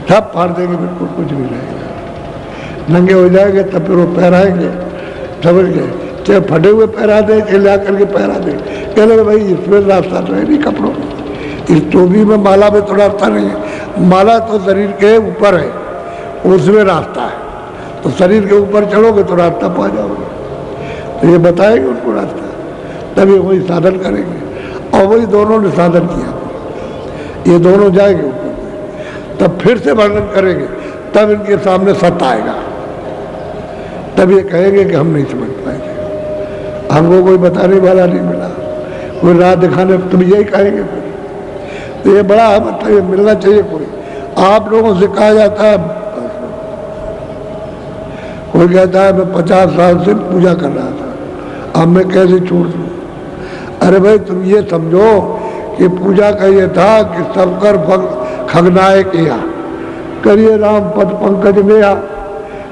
सब फाड़ देंगे, बिल्कुल कुछ नहीं रहेगा। नंगे हो जाएंगे तब फिर वो पहराएंगे, समझ गए? चाहे फटे हुए पहरा दे, चाहे ला करके पहरा दे। कहने भाई इसमें रास्ता तो है नहीं कपड़ों में, इस टोपी में माला में तो रास्ता नहीं है। माला तो शरीर के ऊपर है, उसमें रास्ता है। तो शरीर के ऊपर चढ़ोगे तो रास्ता पा जाओगे। तो ये बताएंगे उनको रास्ता, तभी वही साधन करेंगे। और वही दोनों ने साधन किया, ये दोनों जाएंगे ऊपर, तब फिर से वर्णन करेंगे, तब इनके सामने सत्य आएगा। तब ये कहेंगे कि हम नहीं समझ पाएंगे, हमको कोई बताने वाला नहीं मिला, कोई राह दिखाने, तुम यही कहेंगे फिर। तो ये बड़ा मतलब ये मिलना चाहिए कोई। आप लोगों से कहा जाता है, कोई कहता है मैं 50 साल से पूजा कर रहा था, अब मैं कैसे छोड़ दूँ? अरे भाई तुम ये समझो कि पूजा का ये था कि सब कर खगनाए किया, करिए राम पद पंकज में आ।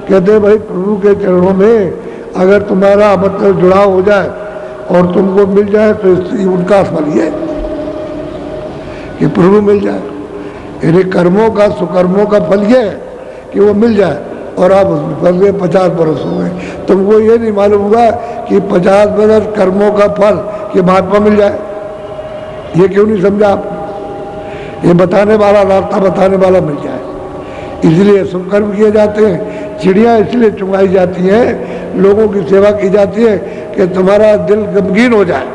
कहते भाई प्रभु के चरणों में अगर तुम्हारा मतलब जुड़ाव हो जाए और तुमको मिल जाए तो उनका फल ये है कि प्रभु मिल जाए। यानी कर्मों का सुकर्मों का फल ये है कि वो मिल जाए और आप उसमें फल गए 50 बरस हो गए। तुमको ये नहीं मालूम होगा कि 50 बरस कर्मों का फल कि महात्मा मिल जाए। ये क्यों नहीं समझा आप? ये बताने वाला, रास्ता बताने वाला मिल जाए, इसलिए शुभ कर्म किए जाते हैं। चिड़िया इसलिए चुंगाई जाती हैं, लोगों की सेवा की जाती है कि तुम्हारा दिल गमगीन हो जाए,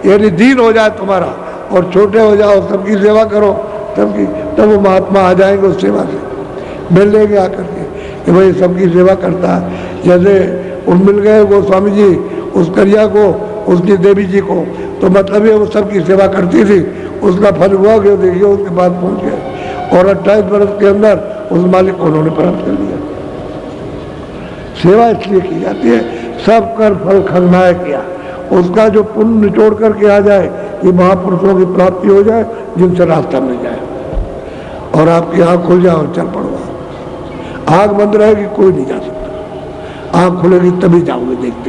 यानी दीन हो जाए तुम्हारा, और छोटे हो जाओ, सबकी सेवा करो, सबकी, तब वो महात्मा आ जाएंगे उस सेवा से, मिल लेंगे आकर के कि भाई सबकी सेवा करता है। जैसे उन मिल गए गोस्वामी जी उस करिया को, उसकी देवी जी को, तो मतलब ये वो सबकी सेवा करती थी, उसका फल हुआ कि देखिए उसके बाद पहुंच गए और 28 बरस के अंदर उस मालिक को उन्होंने प्राप्त कर लिया। सेवा इसलिए की जाती है, सब कर फल खगनाय किया, उसका जो पुण्य निचोड़ करके आ जाए, ये महापुरुषों की प्राप्ति हो जाए जिनसे रास्ता मिल जाए और आपकी आँख खुल जाए और चल पड़ो। आँख बंद रहेगी कोई नहीं जा सकता, आँख खुलेगी तभी जाओगे देखते।